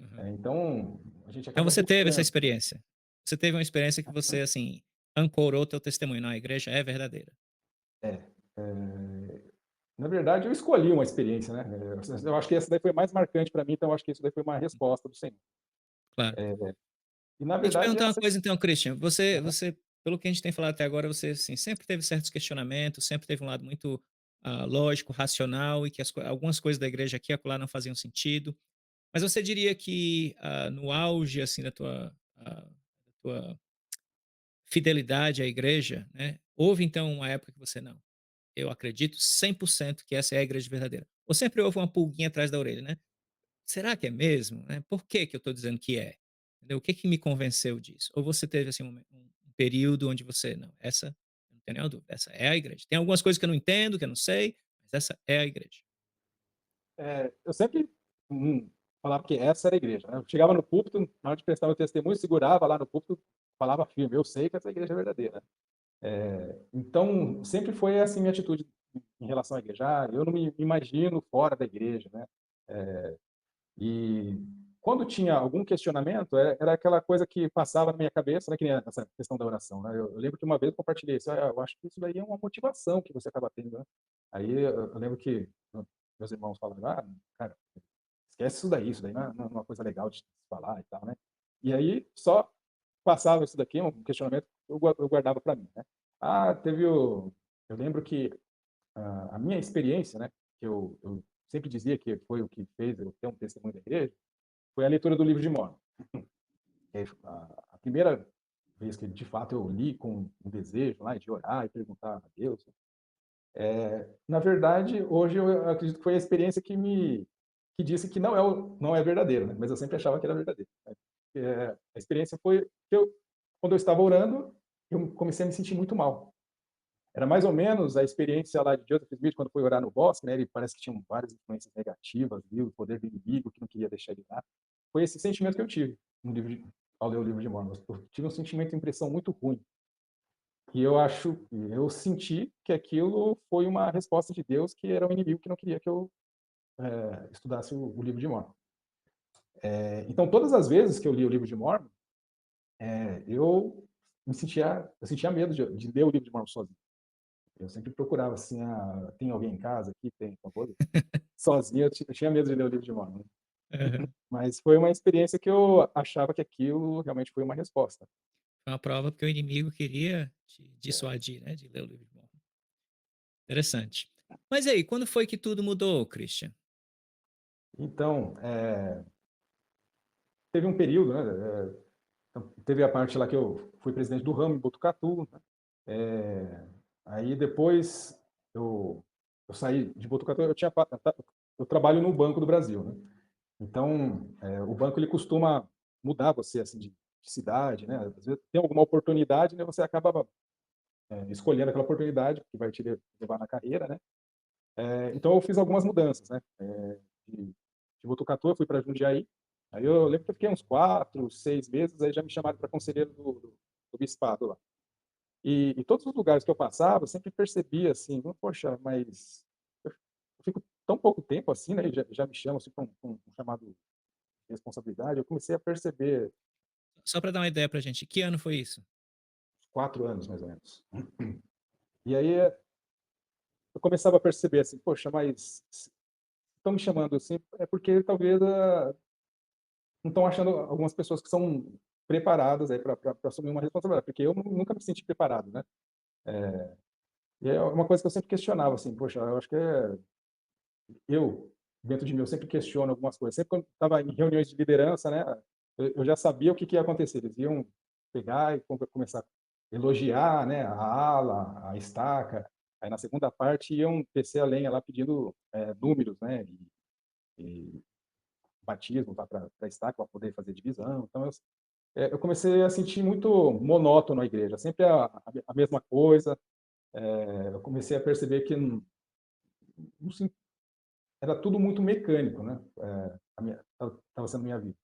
Aham. Então, a gente Então acaba você teve essa buscando. experiência. Você teve uma experiência que você, assim, ancorou teu testemunho: "Não, a igreja é verdadeira". É, na verdade eu escolhi uma experiência, né, eu acho que essa daí foi mais marcante para mim, então eu acho que isso daí foi uma Uhum, resposta do Senhor. claro. E na Deixa eu te verdade perguntar uma essa. coisa então, Christian, Aham. pelo que a gente tem falado até agora, você, assim, sempre teve certos questionamentos, sempre teve um lado muito, lógico, racional e que algumas coisas da igreja aqui e acolá não faziam sentido. Mas você diria que, no auge, assim, da tua fidelidade à igreja, né, houve então uma época que você: "Não, eu acredito 100% que essa é a igreja verdadeira"? Ou sempre houve uma pulguinha atrás da orelha, né? "Será que é mesmo, né? Por que que eu estou dizendo que é?" Entendeu? O que que me convenceu disso? Ou você teve, assim, um período onde você: "Não, essa eu não tenho nenhuma dúvida, essa é a igreja. Tem algumas coisas que eu não entendo, que eu não sei, mas essa é a igreja". Eu sempre, falava que essa era a igreja, né, eu chegava no púlpito, na hora de prestar meu testemunho, segurava lá no púlpito, falava firme: "Eu sei que essa igreja é verdadeira". Então, sempre foi assim minha atitude em relação à igreja: eu não me imagino fora da igreja, né. E quando tinha algum questionamento, era aquela coisa que passava na minha cabeça, né, que nem essa questão da oração, né. Eu lembro que uma vez eu compartilhei isso: "Ah, eu acho que isso daí é uma motivação que você acaba tendo, né". Aí eu lembro que meus irmãos falaram: "Ah, cara, esquece isso daí não é uma coisa legal de se falar e tal, né". E aí só passava isso daqui, um questionamento, eu guardava para mim, né. Ah, teve o eu lembro que a minha experiência, né, que eu sempre dizia que foi o que fez eu ter um testemunho da igreja, foi a leitura do livro de Mórmon. Que aí a primeira vez que de fato eu li com um desejo lá de orar e perguntar a Deus, na verdade, hoje eu acredito que foi a experiência que disse que não é verdadeiro, né, mas eu sempre achava que era verdadeiro, né. A experiência foi que quando eu estava orando, eu comecei a me sentir muito mal. Era mais ou menos a experiência lá de Joseph Smith quando foi orar no bosque, né, ele parece que tinha várias influências negativas, viu, o poder do inimigo que não queria deixar ele lá. Foi esse sentimento que eu tive no livro de ao ler o livro de Mórmon. Eu tive um sentimento, impressão muito ruim. E eu senti que aquilo foi uma resposta de Deus, que era um inimigo que não queria que eu, estudasse o livro de Mórmon. Então todas as vezes que eu li o livro de Mórmon, eu sentia medo de ler o livro de Mórmon sozinho. Eu sempre procurava assim: "Ah, tem alguém em casa aqui? Tem, por favor". Sozinho eu tinha medo de ler o livro de Mórmon, né. Aham. Mas foi uma experiência que eu achava que aquilo realmente foi uma resposta. Foi uma prova porque o inimigo queria te dissuadir, né, de ler o livro de Mórmon. Interessante. Mas aí, quando foi que tudo mudou, Christian? Então, teve um período, né, então teve a parte lá que eu fui presidente do ramo em Botucatu, né, aí depois eu eu saí de Botucatu, eu trabalho no Banco do Brasil, né. Então, o banco ele costuma mudar você, assim, de cidade, né, às vezes tem alguma oportunidade, né, você acaba, escolhendo aquela oportunidade que vai te levar na carreira, né. Então eu fiz algumas mudanças, né, de de Botucatu eu fui para Jundiaí, aí eu lembro que eu fiquei uns 4, 6 meses, aí já me chamaram para conselheiro do bispado lá. E todos os lugares que eu passava, eu sempre percebia assim: "Poxa, mas eu fico tão pouco tempo assim, né, e já me chamam assim para um chamado de responsabilidade", eu comecei a perceber, Só para dar uma ideia pra gente, que ano foi isso? 4 anos mais ou menos. E aí eu começava a perceber assim: "Poxa, mas se estão me chamando assim, é porque talvez, não estão achando algumas pessoas que são preparadas aí para assumir uma responsabilidade", porque eu nunca me senti preparado, né. E é uma coisa que eu sempre questionava, assim: "Poxa, eu acho que eu, dentro de mim, eu sempre questiono algumas coisas". Sempre quando estava em reuniões de liderança, né, eu já sabia o que que ia acontecer, eles iam pegar e começar a elogiar, né, a ala, a estaca, aí na segunda parte iam descer a lenha lá pedindo, números, né, e batismo para a estaca, para poder fazer divisão. Então eu comecei a sentir muito monótono a igreja, sempre a mesma coisa. Eu comecei a perceber que não se era tudo muito mecânico, né, a minha estava sendo minha vida.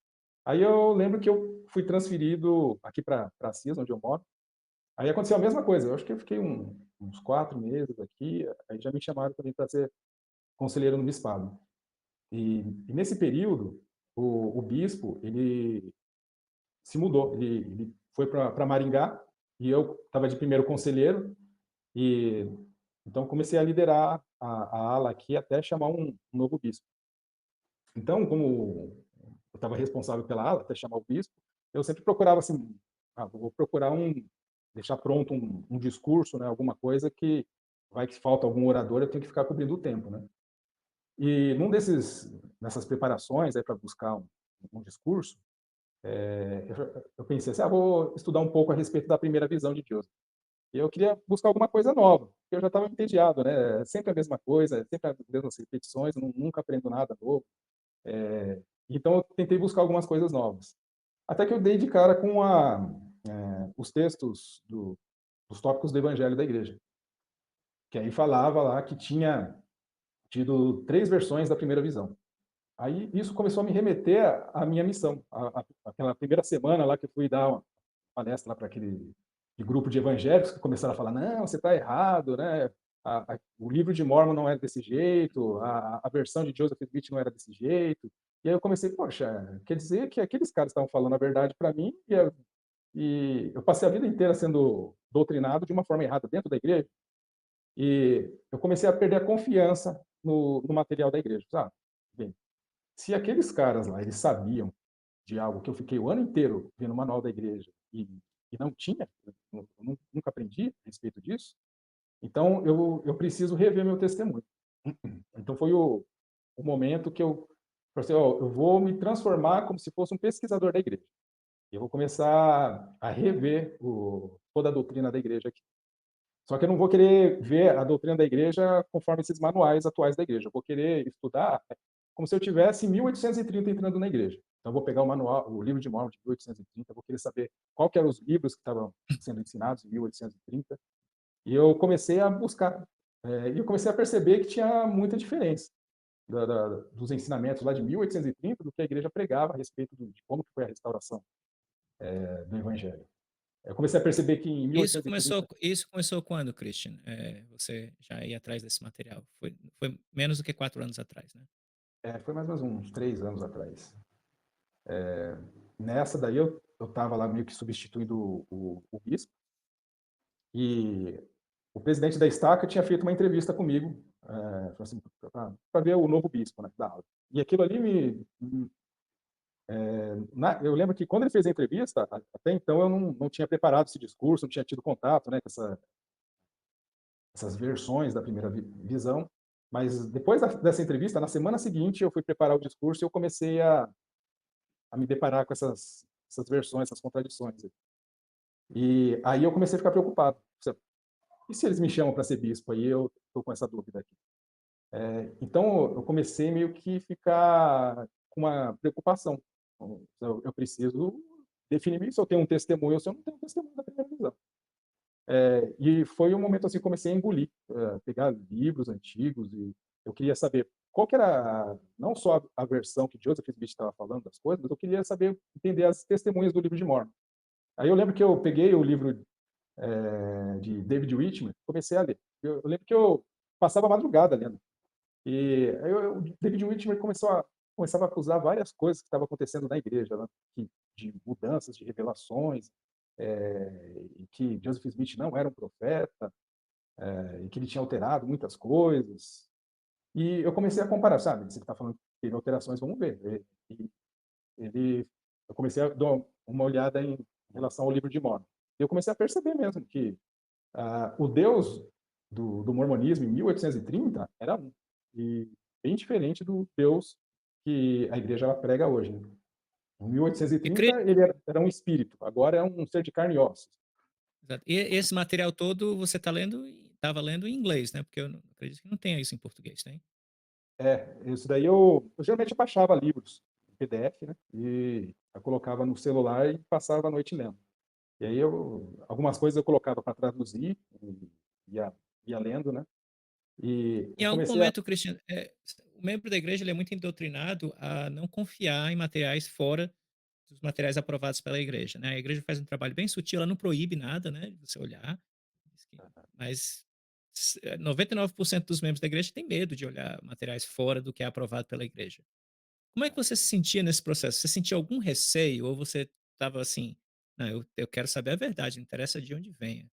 Aí eu lembro que eu fui transferido aqui para Assis, onde eu moro, aí aconteceu a mesma coisa, eu acho que eu fiquei uns 4 meses aqui, aí já me chamaram também para ser conselheiro no bispado. E nesse período, o bispo, ele se mudou, ele foi para Maringá, e eu estava de primeiro conselheiro, e então comecei a liderar a ala aqui até chamar um novo bispo. Então, como eu estava responsável pela ala, até chamar o bispo, eu sempre procurava assim: "Ah, vou procurar deixar pronto um discurso, né, alguma coisa que vai que falta algum orador, eu tenho que ficar cobrindo o tempo, né". E nessas preparações aí para buscar um discurso, eu pensei assim: "Ah, vou estudar um pouco a respeito da primeira visão de Deus". E eu queria buscar alguma coisa nova, porque eu já estava entediado, né, é sempre a mesma coisa, é sempre as mesmas repetições, eu nunca aprendo nada novo. Então eu tentei buscar algumas coisas novas. Até que eu dei de cara com os textos dos tópicos do evangelho da igreja, que aí falava lá que tinha tido 3 versões da primeira visão. Aí isso começou a me remeter à minha missão, aquela primeira semana lá que eu fui dar uma palestra lá para aquele grupo de evangélicos que começaram a falar: "Não, você está errado, né, o livro de Mórmon não é desse jeito, a versão de Joseph Smith não era desse jeito". E aí eu comecei, poxa, quer dizer que aqueles caras estavam falando a verdade para mim e eu passei a vida inteira sendo doutrinado de uma forma errada dentro da igreja. E eu comecei a perder a confiança no material da igreja. Ah, bem, se aqueles caras lá, eles sabiam de algo que eu fiquei o ano inteiro vendo o manual da igreja e não tinha, nunca aprendi a respeito disso, então eu preciso rever meu testemunho. Então foi o momento que eu falei assim, ó, eu vou me transformar como se fosse um pesquisador da igreja. Eu vou começar a rever toda a doutrina da igreja aqui. Só que eu não vou querer ver a doutrina da igreja conforme esses manuais atuais da igreja. Eu vou querer estudar como se eu tivesse em 1830 entrando na igreja. Então eu vou pegar o manual, o livro de Mormon de 1830, vou querer saber qual que eram os livros que estavam sendo ensinados em 1830. E eu comecei a buscar. E eu comecei a perceber que tinha muita diferença dos ensinamentos lá de 1830 do que a igreja pregava a respeito de como foi a restauração do evangelho. Eu comecei a perceber que em Isso 1830 começou isso começou quando, Christian? Você já ia atrás desse material? Foi menos do que 4 anos atrás, né? foi mais ou menos uns 3 anos atrás. Nessa daí eu estava lá meio que substituindo o bispo e o presidente da estaca tinha feito uma entrevista comigo, assim, para ver o novo bispo, né, da aula. E aquilo ali eu lembro que quando ele fez a entrevista, até então eu não tinha preparado esse discurso, não tinha tido contato, né, com essas versões da primeira visão, mas depois dessa entrevista, na semana seguinte, eu fui preparar o discurso e eu comecei a me deparar com essas versões, essas contradições. E aí eu comecei a ficar preocupado. E se eles me chamam para ser bispo? Aí eu estou com essa dúvida aqui. Então eu comecei meio que ficar com uma preocupação. Eu preciso definir se eu tenho um testemunho ou se eu não tenho um testemunho da primeira visão. E foi um momento assim, comecei a engolir, pegar livros antigos e eu queria saber qual que era não só a versão que Joseph Smith estava falando das coisas, mas eu queria saber entender as testemunhas do livro de Mormon. Aí eu lembro que eu peguei o livro de David Whitmer, comecei a ler. Eu lembro que eu passava a madrugada lendo. E aí o David Whitmer começava a acusar várias coisas que estavam acontecendo na igreja, né? De mudanças, de revelações, e que Joseph Smith não era um profeta, e que ele tinha alterado muitas coisas. E eu comecei a comparar, sabe? Se ele está falando que teve alterações, vamos ver. E eu comecei a dar uma olhada em relação ao livro de Mormon. Eu comecei a perceber mesmo que o Deus do mormonismo em 1830 era um, e bem diferente do Deus que a igreja ela prega hoje. Né? Em E 1830 ele era um espírito, agora é um ser de carne e ossos. Exato. E esse material todo você estava lendo em inglês, né? Porque eu não acredito que não tenha isso em português, tem? Isso daí eu geralmente baixava livros em PDF, né? E eu colocava no celular e passava a noite lendo. E aí algumas coisas eu colocava para traduzir, e ia lendo, né? E Em eu algum comecei a. momento, Christian, o membro da igreja ele é muito indoctrinado a não confiar em materiais fora dos materiais aprovados pela igreja, né? A igreja faz um trabalho bem sutil, ela não proíbe nada, né, de você olhar, mas 99% dos membros da igreja tem medo de olhar materiais fora do que é aprovado pela igreja. Como é que você se sentia nesse processo? Você sentia algum receio ou você estava assim, não, eu quero saber a verdade, não interessa de onde venha.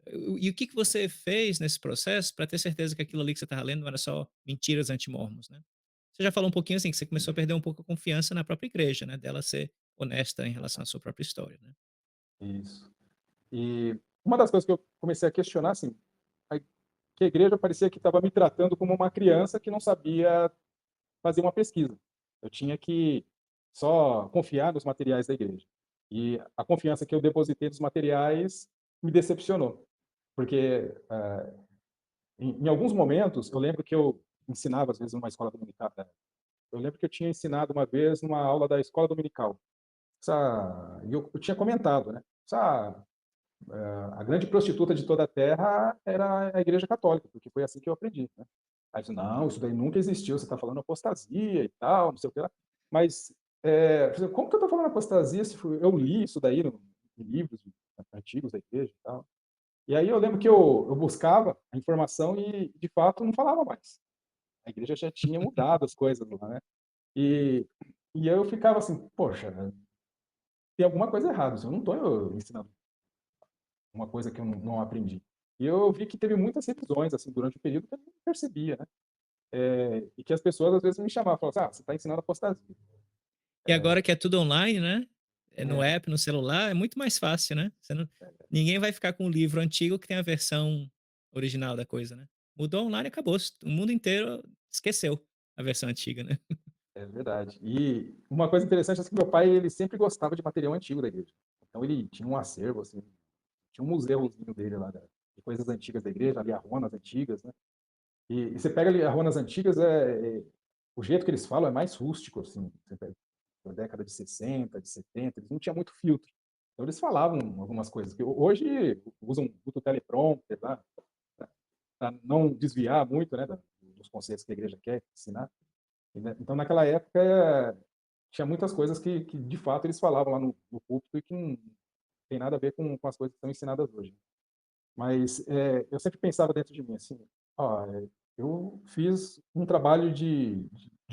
E o que que você fez nesse processo para ter certeza que aquilo ali que você estava lendo não era só mentiras anti-mormons, né? Você já falou um pouquinho assim que você começou a perder um pouco a confiança na própria igreja, né? Dela ser honesta em relação à sua própria história, né? Isso. E uma das coisas que eu comecei a questionar, assim, que a igreja parecia que estava me tratando como uma criança que não sabia fazer uma pesquisa. Eu tinha que só confiar nos materiais da igreja. E a confiança que eu depositei nos materiais me decepcionou, porque em alguns momentos eu lembro que eu ensinava às vezes numa escola dominical. Eu lembro que eu tinha ensinado uma vez numa aula da escola dominical. Eu tinha comentado, né? A grande prostituta de toda a terra era a Igreja Católica, porque foi assim que eu aprendi. Né? Aí disse, não, isso daí nunca existiu, você está falando apostasia e tal, não sei o que lá. Mas como que eu estou falando apostasia se eu li isso daí em livros antigos da igreja e tal? E aí eu lembro que eu buscava a informação de fato, não falava mais. A igreja já tinha mudado as coisas lá, né? E E aí eu ficava assim: "Poxa, tem alguma coisa errada, eu não estou ensinando uma coisa que eu não aprendi". E eu vi que teve muitas revisões, assim, durante o período que eu não percebia, né. E que as pessoas às vezes me chamavam, falavam assim: "Ah, você está ensinando apostasia". E agora que é tudo online, né, é no É, app, no celular, é muito mais fácil, né. Você não ninguém vai ficar com o livro antigo que tem a versão original da coisa, né. Mudou online, acabou, o mundo inteiro esqueceu a versão antiga, né. é verdade. E uma coisa interessante é que meu pai, ele sempre gostava de material antigo da igreja. Então ele tinha um acervo, assim, tinha um museuzinho dele lá de coisas antigas da igreja, ali arronas antigas, né. E você pega ali arronas antigas, o jeito que eles falam é mais rústico, assim, você pega da década de 60, de 70, eles não tinham muito filtro. Então eles falavam algumas coisas que hoje usam muito teleprompter lá, para não desviar muito, né, dos conceitos que a igreja quer ensinar. E, né, então naquela época tinha muitas coisas que de fato eles falavam lá no púlpito e que não tem nada a ver com as coisas que são ensinadas hoje. Mas, eu sempre pensava dentro de mim assim: "Ó, eu fiz um trabalho de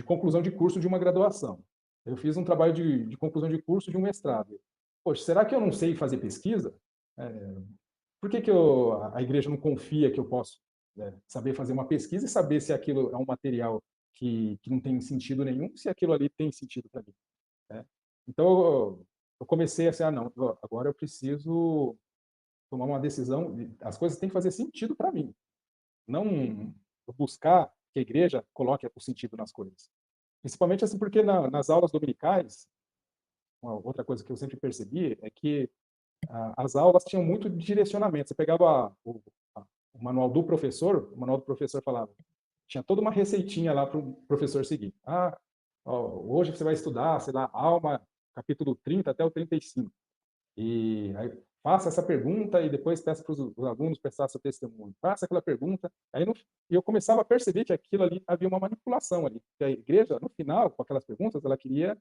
conclusão de curso de uma graduação. Eu fiz um trabalho de conclusão de curso de um mestrado. Poxa, será que eu não sei fazer pesquisa? Eh, por que que a igreja não confia que eu posso, saber fazer uma pesquisa e saber se aquilo é um material que não tem sentido nenhum, se aquilo ali tem sentido para mim, né?". Então eu comecei assim: "Ah não, agora eu preciso tomar uma decisão, as coisas têm que fazer sentido para mim, não buscar que a igreja coloque o sentido nas coisas". Principalmente assim, porque nas aulas dominicais, uma outra coisa que eu sempre percebi é que as aulas tinham muito direcionamento. Você pegava o manual do professor, o manual do professor falava, tinha toda uma receitinha lá para o professor seguir. Ah, ó, hoje você vai estudar, sei lá, Alma, capítulo 30 até o 35. E aí faça essa pergunta e depois peça para os alunos prestar seu testemunho. Faça aquela pergunta. Aí e eu começava a perceber que aquilo ali havia uma manipulação ali. Que a igreja, no final, com aquelas perguntas, ela queria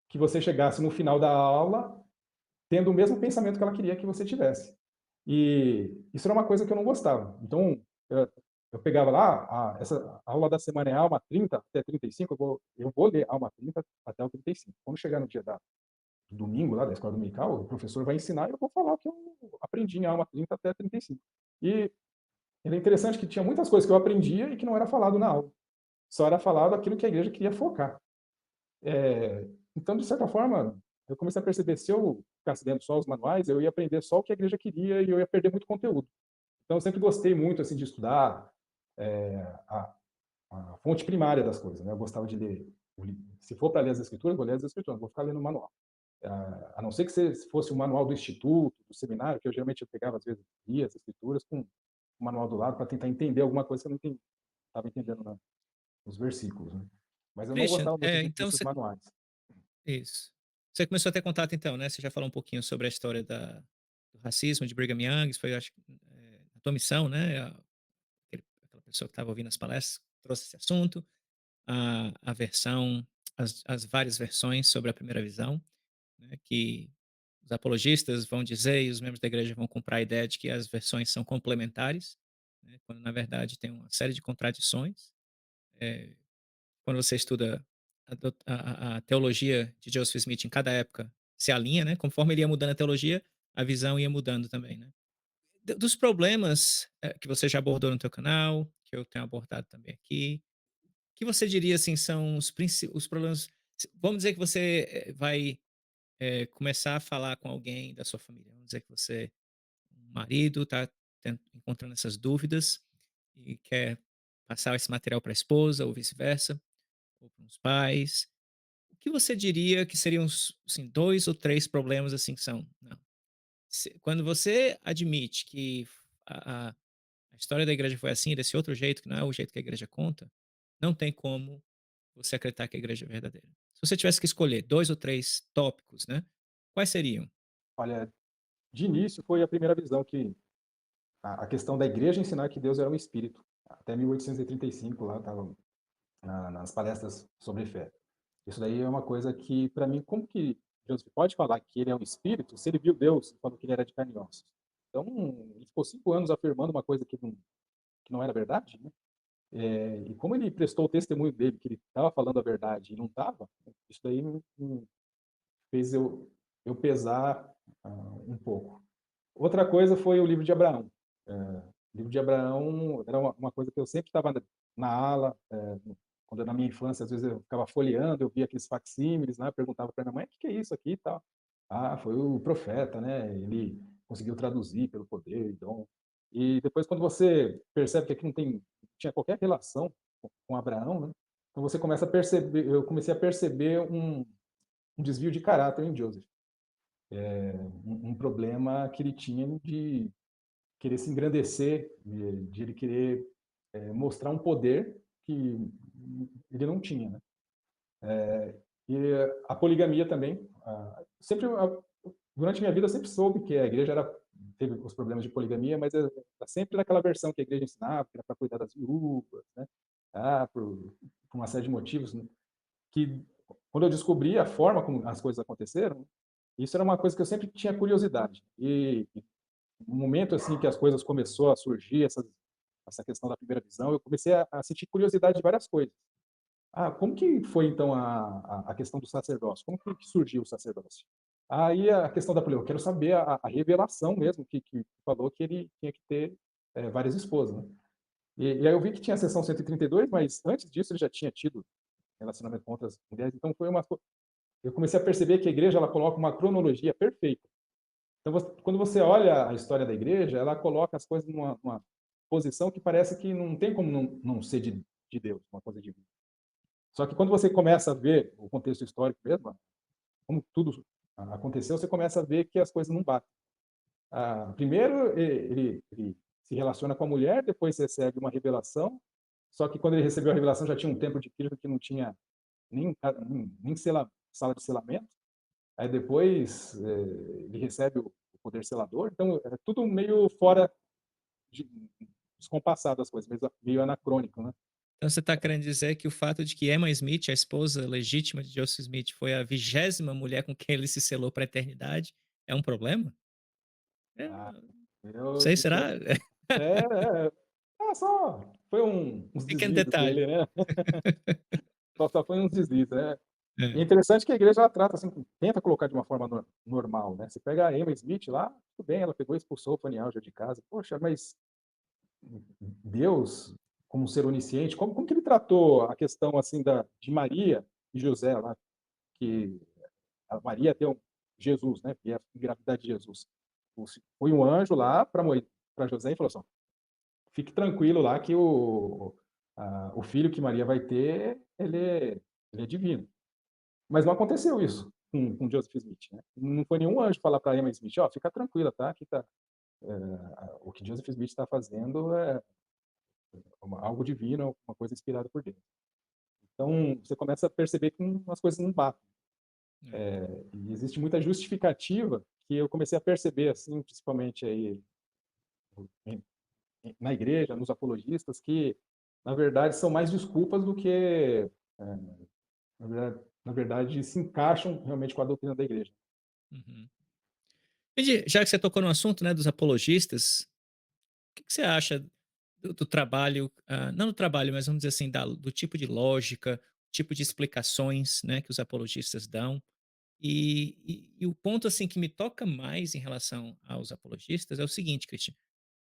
que você chegasse no final da aula tendo o mesmo pensamento que ela queria que você tivesse. E isso era uma coisa que eu não gostava. Então, eu pegava lá, essa aula da semana é Alma 30 até 35, eu vou ler Alma 30 até o 35. Quando chegar no dia do domingo, lá da escola dominical, o professor vai ensinar e eu vou falar o que eu aprendi em Alma 30 até 35. E era interessante que tinha muitas coisas que eu aprendia e que não era falado na aula. Só era falado aquilo que a igreja queria focar. Então, de certa forma, eu comecei a perceber, se eu ficasse lendo só os manuais, eu ia aprender só o que a igreja queria e eu ia perder muito conteúdo. Então, eu sempre gostei muito assim de estudar a, a fonte primária das coisas, né? Eu gostava de ler, se for para ler as escrituras, vou ler as escrituras, não vou ficar lendo o manual. A não ser que se fosse o manual do instituto, do seminário, que eu geralmente eu pegava às vezes lia as escrituras com o manual do lado para tentar entender alguma coisa que eu não estava entendendo nos versículos, né? Mas eu não Christian, gostava muito então desses você manuais. isso. Você começou a ter contato então, né, você já falou um pouquinho sobre a história do racismo de Brigham Young, isso foi acho que, a tua missão, né, aquela pessoa que estava ouvindo as palestras, trouxe esse assunto, a versão as várias versões sobre a primeira visão, né, que os apologistas vão dizer e os membros da igreja vão comprar a ideia de que as versões são complementares, né, quando na verdade tem uma série de contradições. Eh, quando você estuda a teologia de Joseph Smith em cada época se alinha, né, conforme ele ia mudando a teologia, a visão ia mudando também, né. Dos problemas, que você já abordou no teu canal, que eu tenho abordado também aqui, que você diria, assim, são os problemas vamos dizer que você, vai, começar a falar com alguém da sua família, vamos dizer que você um marido está encontrando essas dúvidas e quer passar esse material para a esposa ou vice-versa, ou para os pais. O que você diria que seriam os, assim, 2 ou 3 problemas, assim, que são não, quando você admite que a a a história da igreja foi assim, desse outro jeito, que não é o jeito que a igreja conta, não tem como você acreditar que a igreja é verdadeira. Se você tivesse que escolher 2 ou 3 tópicos, né, quais seriam? Olha, de início foi a primeira visão que a questão da igreja ensinar que Deus era um espírito. Até 1835 lá estava nas palestras sobre fé. Isso daí é uma coisa que, para mim, como que Deus pode falar que ele é um espírito se ele viu Deus e falou que ele era de carne e ossos? Então, ele ficou 5 anos afirmando uma coisa que não era verdade, né? E como ele prestou o testemunho dele, que ele estava falando a verdade e não estava, isso daí me fez eu pesar, um pouco. Outra coisa foi o livro de Abraão. O livro de Abraão era uma coisa que eu sempre estava na ala, quando na minha infância, às vezes eu ficava folheando, eu via aqueles facsímiles, né, perguntava para minha mãe: "O que que é isso aqui e tal?". "Ah, foi o profeta, né, ele conseguiu traduzir pelo poder e dom". E depois quando você percebe que aqui não tinha qualquer relação com Abraão, né, então você começa a perceber eu comecei a perceber um desvio de caráter em Joseph. Um problema que ele tinha de querer se engrandecer, de ele querer, mostrar um poder que ele não tinha, né. E a poligamia também, sempre durante a minha vida eu sempre soube que a igreja teve os problemas de poligamia, mas era sempre naquela versão que a igreja ensinava, que era para cuidar das viúvas, né, por uma série de motivos, né, que quando eu descobri a forma como as coisas aconteceram, isso era uma coisa que eu sempre tinha curiosidade. E no momento, assim, que as coisas começou a surgir, essa questão da primeira visão, eu comecei a sentir curiosidade de várias coisas. Como que foi então a questão do sacerdócio? Como que surgiu o sacerdócio? Aí a questão da eu quero saber a revelação mesmo que falou que ele tinha que ter, várias esposas, né. E aí eu vi que tinha a seção 132, mas antes disso ele já tinha tido relacionamento com outras mulheres, então foi uma co eu comecei a perceber que a igreja ela coloca uma cronologia perfeita. Então quando você olha a história da igreja, ela coloca as coisas numa posição que parece que não tem como não ser de Deus, uma coisa divina. Só que quando você começa a ver o contexto histórico mesmo, como tudo aconteceu, você começa a ver que as coisas não batem. Primeiro ele se relaciona com a mulher, depois recebe uma revelação, só que quando ele recebeu a revelação já tinha um templo de Cristo que não tinha nem sala de selamento. Aí depois, ele recebe o poder selador, então é tudo meio fora de descompassado as coisas, meio anacrônico, né. Então você está querendo dizer que o fato de que Emma Smith, a esposa legítima de Joseph Smith, foi a 20ª mulher com quem ele se selou para a eternidade, é um problema? É, Ah, não eu sei, eu será? é, é. Só foi uns Pequeno deslizes detalhe. dele, né. Só foi uns deslizes, é. E é É. interessante que a igreja ela trata assim, tenta colocar de uma forma normal, né. Você pega a Emma Smith lá, tudo bem, ela pegou e expulsou o Fanny Alger de casa. Poxa, mas Deus, como um ser onisciente, como que ele tratou a questão, assim, de Maria e José lá, que a Maria deu Jesus, né, que é a engravidar de Jesus. Foi um anjo lá para José e falou assim: "Ó, fique tranquilo lá que o filho que Maria vai ter, ele é divino". Mas não aconteceu isso com Joseph Smith, né. Não foi nenhum anjo falar para Emma Smith: "Ó, fica tranquila, tá, que tá, o que Joseph Smith está fazendo é algo divino, uma coisa inspirada por Deus". Então, você começa a perceber que as coisas não batem. É. E existe muita justificativa que eu comecei a perceber, assim, principalmente aí em na igreja, nos apologistas, que na verdade são mais desculpas do que, na verdade se encaixam realmente com a doutrina da igreja. Uhum. Entendi. Já que você tocou no assunto, né, dos apologistas, o que você acha do trabalho, não do trabalho, mas vamos dizer assim, do tipo de lógica, tipo de explicações, né, que os apologistas dão? E o ponto, assim, que me toca mais em relação aos apologistas é o seguinte, Cristian: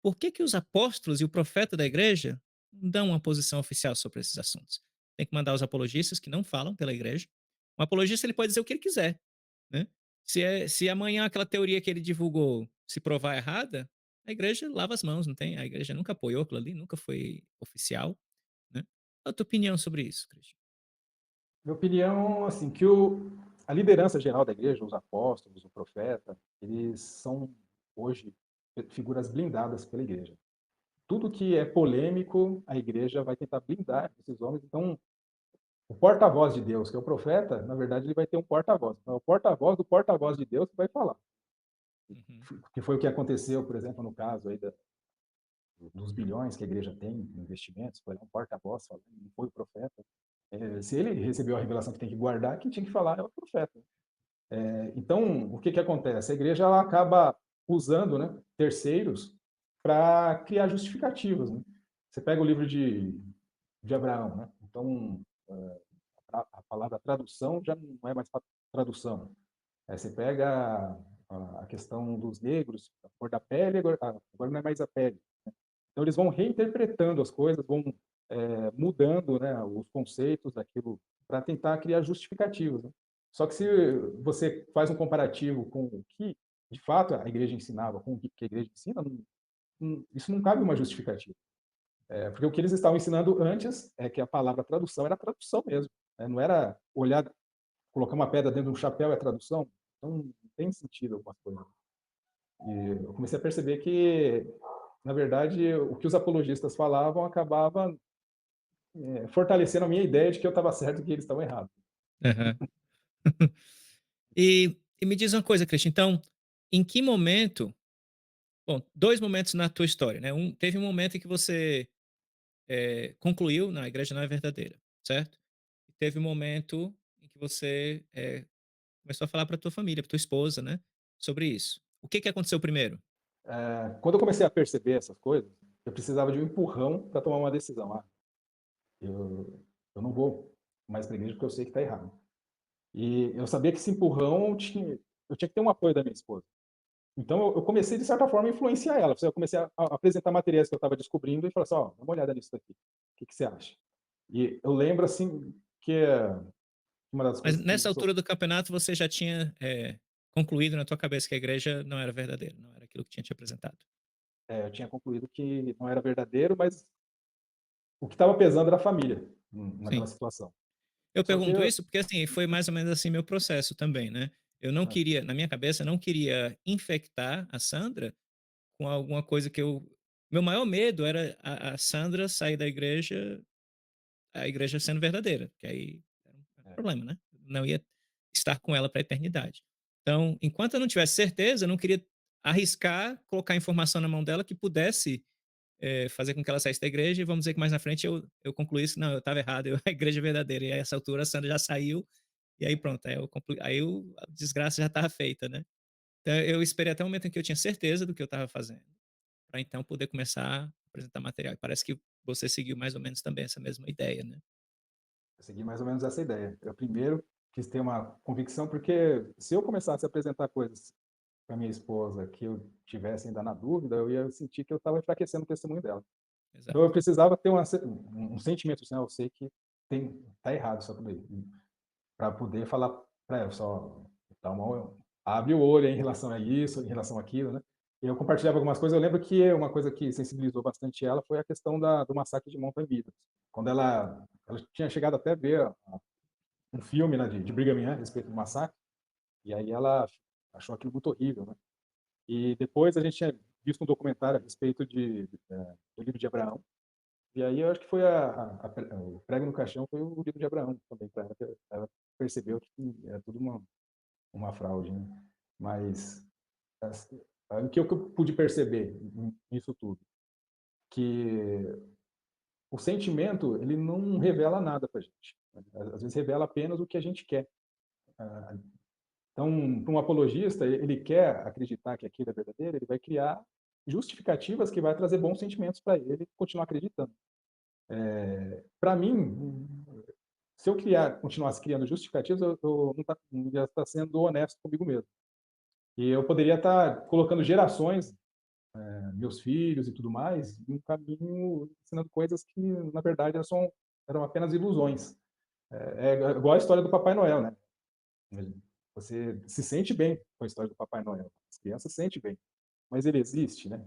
por que que os apóstolos e o profeta da igreja não dão uma posição oficial sobre esses assuntos? Tem que mandar os apologistas que não falam pela igreja. Um apologista ele pode dizer o que ele quiser, né? Se amanhã aquela teoria que ele divulgou se provar errada, a igreja lava as mãos, não tem? A igreja nunca apoiou aquilo ali, nunca foi oficial, né? Qual a tua opinião sobre isso, Cristian? Minha opinião, assim, que a liderança geral da igreja, os apóstolos, o profeta, eles são hoje figuras blindadas pela igreja. Tudo que é polêmico, a igreja vai tentar blindar esses homens. Então, o porta-voz de Deus, que é o profeta, na verdade, ele vai ter um porta-voz. Então, é o porta-voz do porta-voz de Deus que vai falar. Uhum, Que foi o que aconteceu, por exemplo, no caso aí dos bilhões que a igreja tem em investimentos, foi um porta-voz falando, não foi o profeta. Se ele recebeu a revelação que tem que guardar, quem tinha que falar é o profeta. Então, o que que acontece? A igreja ela acaba usando, né, terceiros para criar justificativas, né? Você pega o livro de Abraão, né? Então, palavra tradução já não é mais tradução. Você pega a questão dos negros, a cor da pele, agora não é mais a pele. Então eles vão reinterpretando as coisas, vão mudando, né, os conceitos daquilo para tentar criar justificativas, né. Só que se você faz um comparativo com o que, de fato, a igreja ensinava, com o que a igreja ensina, isso não cabe uma justificativa. Porque o que eles estavam ensinando antes é que a palavra tradução era tradução mesmo, né, não era olhar, colocar uma pedra dentro de um chapéu é tradução. Então não tem sentido algumas coisas. E eu comecei a perceber que, na verdade, o que os apologistas falavam acabava fortalecendo a minha ideia de que eu estava certo e que eles estavam errados. Aham. E me diz uma coisa, Cristian, então, em que momento, bom, 2 momentos na tua história, né, teve um momento em que você, concluiu: "Não, a igreja não é verdadeira", certo? E teve um momento em que você, começou a falar para tua família, para tua esposa, né, sobre isso. O que que aconteceu primeiro? Quando eu comecei a perceber essas coisas, eu precisava de um empurrão para tomar uma decisão. Eu, eu não vou mais para a igreja porque eu sei que está errado. E eu sabia que esse empurrão eu tinha que ter um apoio da minha esposa. Então eu comecei, de certa forma, a influenciar ela. Eu comecei a apresentar materiais que eu estava descobrindo e falar assim: ó, dá uma olhada nisso daqui. O que você acha? E eu lembro, assim, que uma das Mas coisas que nessa altura do campeonato você já tinha, concluído na tua cabeça que a igreja não era verdadeira, não era aquilo que tinha te apresentado. eu tinha concluído que não era verdadeiro, mas o que estava pesando era a família, naquela Sim. situação. Eu Só que pergunto isso porque, assim, foi mais ou menos assim meu processo também, né. Eu não ah, queria na minha cabeça, eu não queria infectar a Sandra com alguma coisa que eu meu maior medo era a Sandra sair da igreja, a igreja sendo verdadeira, que aí era um é, problema, né. Não ia estar com ela para a eternidade. Então, enquanto eu não tivesse certeza, eu não queria arriscar colocar informação na mão dela que pudesse, fazer com que ela saísse da igreja e vamos dizer que mais na frente eu concluísse: "Não, eu estava errado, a igreja é verdadeira", e a essa altura a Sandra já saiu, e aí pronto, aí a desgraça já estava feita, né. Então eu esperei até o momento em que eu tinha certeza do que eu estava fazendo, para então poder começar a apresentar material. E parece que você seguiu mais ou menos também essa mesma ideia, né. eu segui mais ou menos essa ideia. Eu primeiro quis ter uma convicção, porque se eu começasse a apresentar coisas para minha esposa que eu tivesse ainda na dúvida, eu ia sentir que eu estava enfraquecendo o testemunho dela. Então eu Exato. precisava ter um sentimento assim: "Ah, eu sei que tá errado isso daí", para poder falar para ela: "Só dá uma abre o olho em relação a isso, em relação àquilo", né. E eu compartilhava algumas coisas. Eu lembro que uma coisa que sensibilizou bastante ela foi a questão do massacre de Montanha. Quando ela tinha chegado até a ver um filme, né, de Brigham Young a respeito do massacre, e aí ela achou aquilo muito horrível, né. E depois a gente tinha visto um documentário a respeito do livro de Abraão, e aí eu acho que foi o prego no caixão foi o livro de Abraão também para ela, que ela percebeu que era tudo uma fraude, né. Mas, assim, o que eu pude perceber nisso tudo, que o sentimento, ele não revela nada pra gente, né. Às vezes revela apenas o que a gente quer. Ah, então, para um apologista, ele quer acreditar que aquilo é verdadeiro, ele vai criar justificativas que vai trazer bons sentimentos para ele continuar acreditando. Para mim, se eu continuasse criando justificativas, eu não ia estar sendo honesto comigo mesmo. E eu poderia estar colocando gerações, meus filhos e tudo mais, em um caminho ensinando coisas que, na verdade, eram apenas ilusões. É igual a história do Papai Noel, né? Você se sente bem com a história do Papai Noel. As crianças se sentem bem. Mas ele existe, né?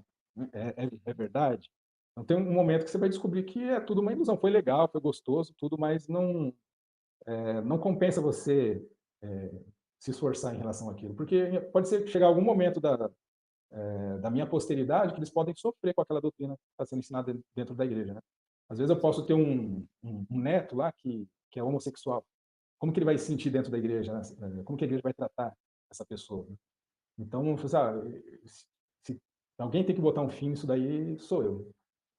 É verdade? Então tem um momento que você vai descobrir que é tudo uma ilusão. Foi legal, foi gostoso, tudo, mas não compensa você se esforçar em relação àquilo. Porque pode ser que chegar algum momento da minha posteridade que eles podem sofrer com aquela doutrina que está sendo ensinada dentro da igreja, né? Às vezes eu posso ter um neto lá que é homossexual. Como que ele vai se sentir dentro da igreja, né? Como que a igreja vai tratar essa pessoa, né? Então, se alguém tem que botar um fim nisso daí, sou eu.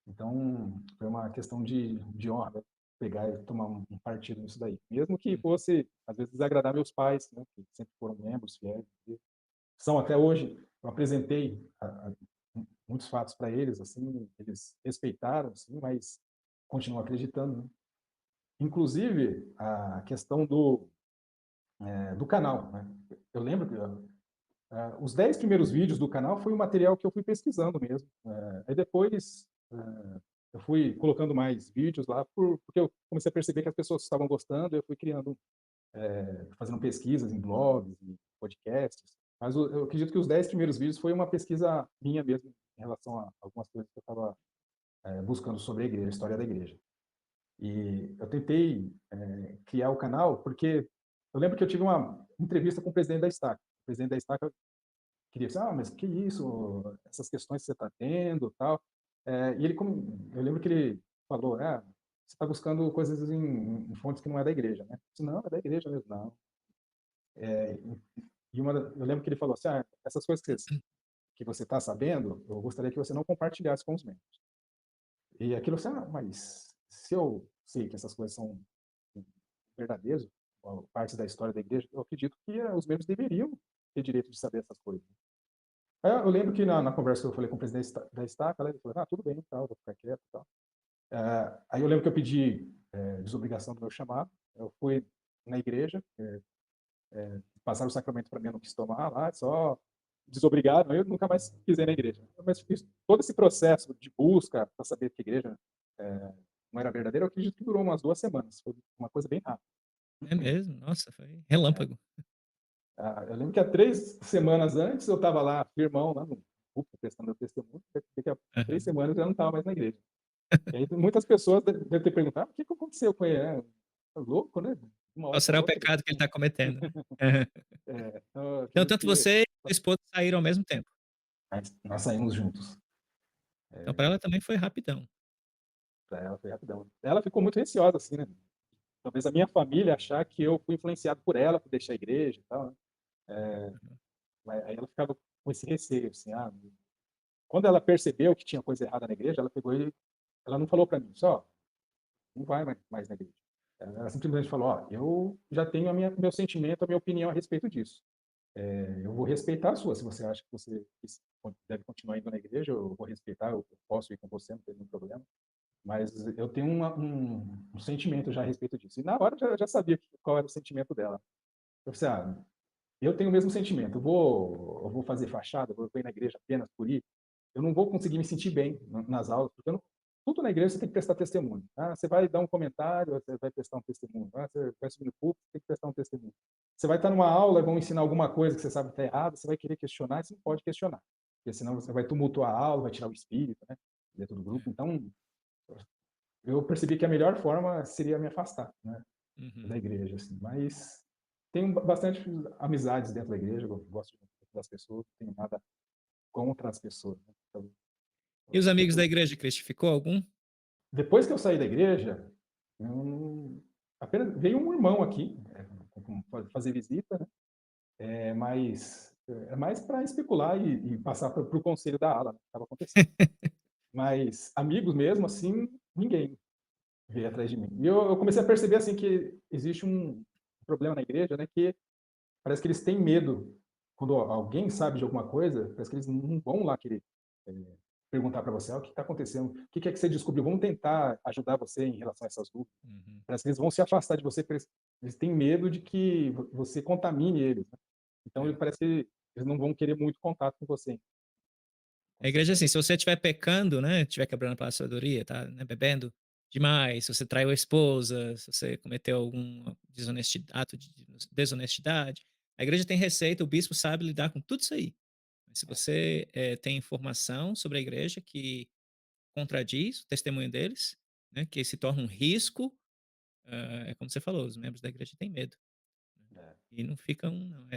Então, foi uma questão de honra pegar e tomar um partido nisso daí. Mesmo que Uhum. fosse, às vezes, desagradar meus pais, né, que sempre foram membros fiéis, e são até hoje. Eu apresentei muitos fatos para eles, assim, eles respeitaram, assim, mas continuam acreditando, né? inclusive a questão do canal, né. Eu lembro que, os 10 primeiros vídeos do canal foi o material que eu fui pesquisando mesmo. Aí depois, eu fui colocando mais vídeos lá porque eu comecei a perceber que as pessoas estavam gostando, eu fui criando, fazendo pesquisas em blogs e podcasts, mas o eu acredito que os 10 primeiros vídeos foi uma pesquisa minha mesmo, em relação a algumas coisas que eu estava, buscando sobre a igreja, a história da igreja. E eu tentei, criar o canal, porque eu lembro que eu tive uma entrevista com o presidente da Estaca. O presidente da Estaca queria assim: "Ah, mas que isso, essas questões que você está tendo, tal". E ele como eu lembro que ele falou: "Ah, você está buscando coisas em fontes que não é da igreja, né?" Eu disse: "Não, é da igreja mesmo, não". Eh, e eu lembro que ele falou assim: "Ah, essas coisas que você está sabendo, eu gostaria que você não compartilhasse com os membros". E aquilo assim: "Ah, mas se eu sei que essas coisas são verdadeiras, ou parte da história da igreja, eu acredito que, os membros deveriam ter direito de saber essas coisas". Eu lembro que na conversa que eu falei com o presidente da Estaca, ele falou: "Ah, tudo bem, tal, vou ficar quieto, tal". Aí eu lembro que eu pedi, desobrigação do meu chamado, eu fui na igreja, passaram o sacramento para mim, eu não quis tomar lá, só desobrigaram, aí eu nunca mais quis ir na igreja. Mas fiz todo esse processo de busca para saber que a igreja, não era verdadeira, eu acredito que durou umas 2 semanas, foi uma coisa bem rápida. É mesmo? Nossa, foi É. relâmpago. Eu lembro que há 3 semanas antes eu estava lá, firmão, lá no púlpito, prestando meu testemunho, daqui a 3 Aham. semanas eu já não estava mais na igreja. E aí muitas pessoas devem ter perguntado: "O que que aconteceu com ele?" "Tá louco, né, de uma Qual hora para será o outra". pecado que ele está cometendo, né? Aham. Então eu Então acredito tanto que você e sua esposa saíram ao mesmo tempo. nós saímos juntos. Então para ela também foi rapidão. Pra ela foi rapidão. Ela ficou muito receosa, assim, né, talvez a minha família achar que eu fui influenciado por ela, por deixar a igreja e tal, né. Aham. Mas aí ela ficava com esse receio, assim, quando ela percebeu que tinha coisa errada na igreja, ela pegou e ela não falou para mim: "Ó, não vai mais na igreja". Ela simplesmente falou: "Ó, eu já tenho meu sentimento, a minha opinião a respeito disso. Eu vou respeitar a sua, se você acha que você deve continuar indo na igreja, eu vou respeitar, eu posso ir com você, não tem nenhum problema, mas eu tenho um sentimento já a respeito disso". E na hora eu já sabia qual era o sentimento dela. Eu pensei: "Ah, eu tenho o mesmo sentimento, eu vou fazer fachada, eu vou ir na igreja apenas por ir, eu não vou conseguir me sentir bem nas aulas, porque eu não tudo na igreja você tem que prestar testemunho. Você vai dar um comentário, você vai prestar um testemunho. Você vai subir no púlpito, tem que prestar um testemunho. Você vai estar numa aula, vão ensinar alguma coisa que você sabe que está errada, você vai querer questionar e você não pode questionar, porque senão você vai tumultuar a aula, vai tirar o espírito, né, dentro do grupo. É. Então, eu percebi que a melhor forma seria me afastar, né, da Uhum. igreja, assim. Mas tenho bastante amizades dentro da igreja, eu gosto das pessoas, não tenho nada contra as pessoas, né. Então, E os eu amigos da tento. igreja, Cristo, ficou algum? Depois que eu saí da igreja, eu não apenas veio um irmão aqui, fazer visita, né, mas é mais para especular e passar para o conselho da ala, né, que estava acontecendo. Mas amigos mesmo, assim, ninguém veio atrás de mim. E eu comecei a perceber, assim, que existe um problema na igreja, né, que parece que eles têm medo. Quando alguém sabe de alguma coisa, parece que eles não vão lá querer, eh, perguntar para você: "Ah, o que está acontecendo? O que é que você descobriu? Vamos tentar ajudar você em relação a essas dúvidas". Uhum. Parece que eles vão se afastar de você, porque eles têm medo de que você contamine eles, né. Então ele É. parece que eles não vão querer muito contato com você A quando você igreja, sai assim, da se você estiver pecando, né, estiver quebrando a palavra da sabedoria, tá, né, bebendo demais, se você traiu a esposa, se você cometeu algum ato de desonestidade, a igreja tem receita, o bispo sabe lidar com tudo isso aí. Mas se é, você, tem informação sobre a igreja que contradiz o testemunho deles, né, que se torna um risco, é como você falou, os membros da igreja têm medo, né, é, e não ficam não,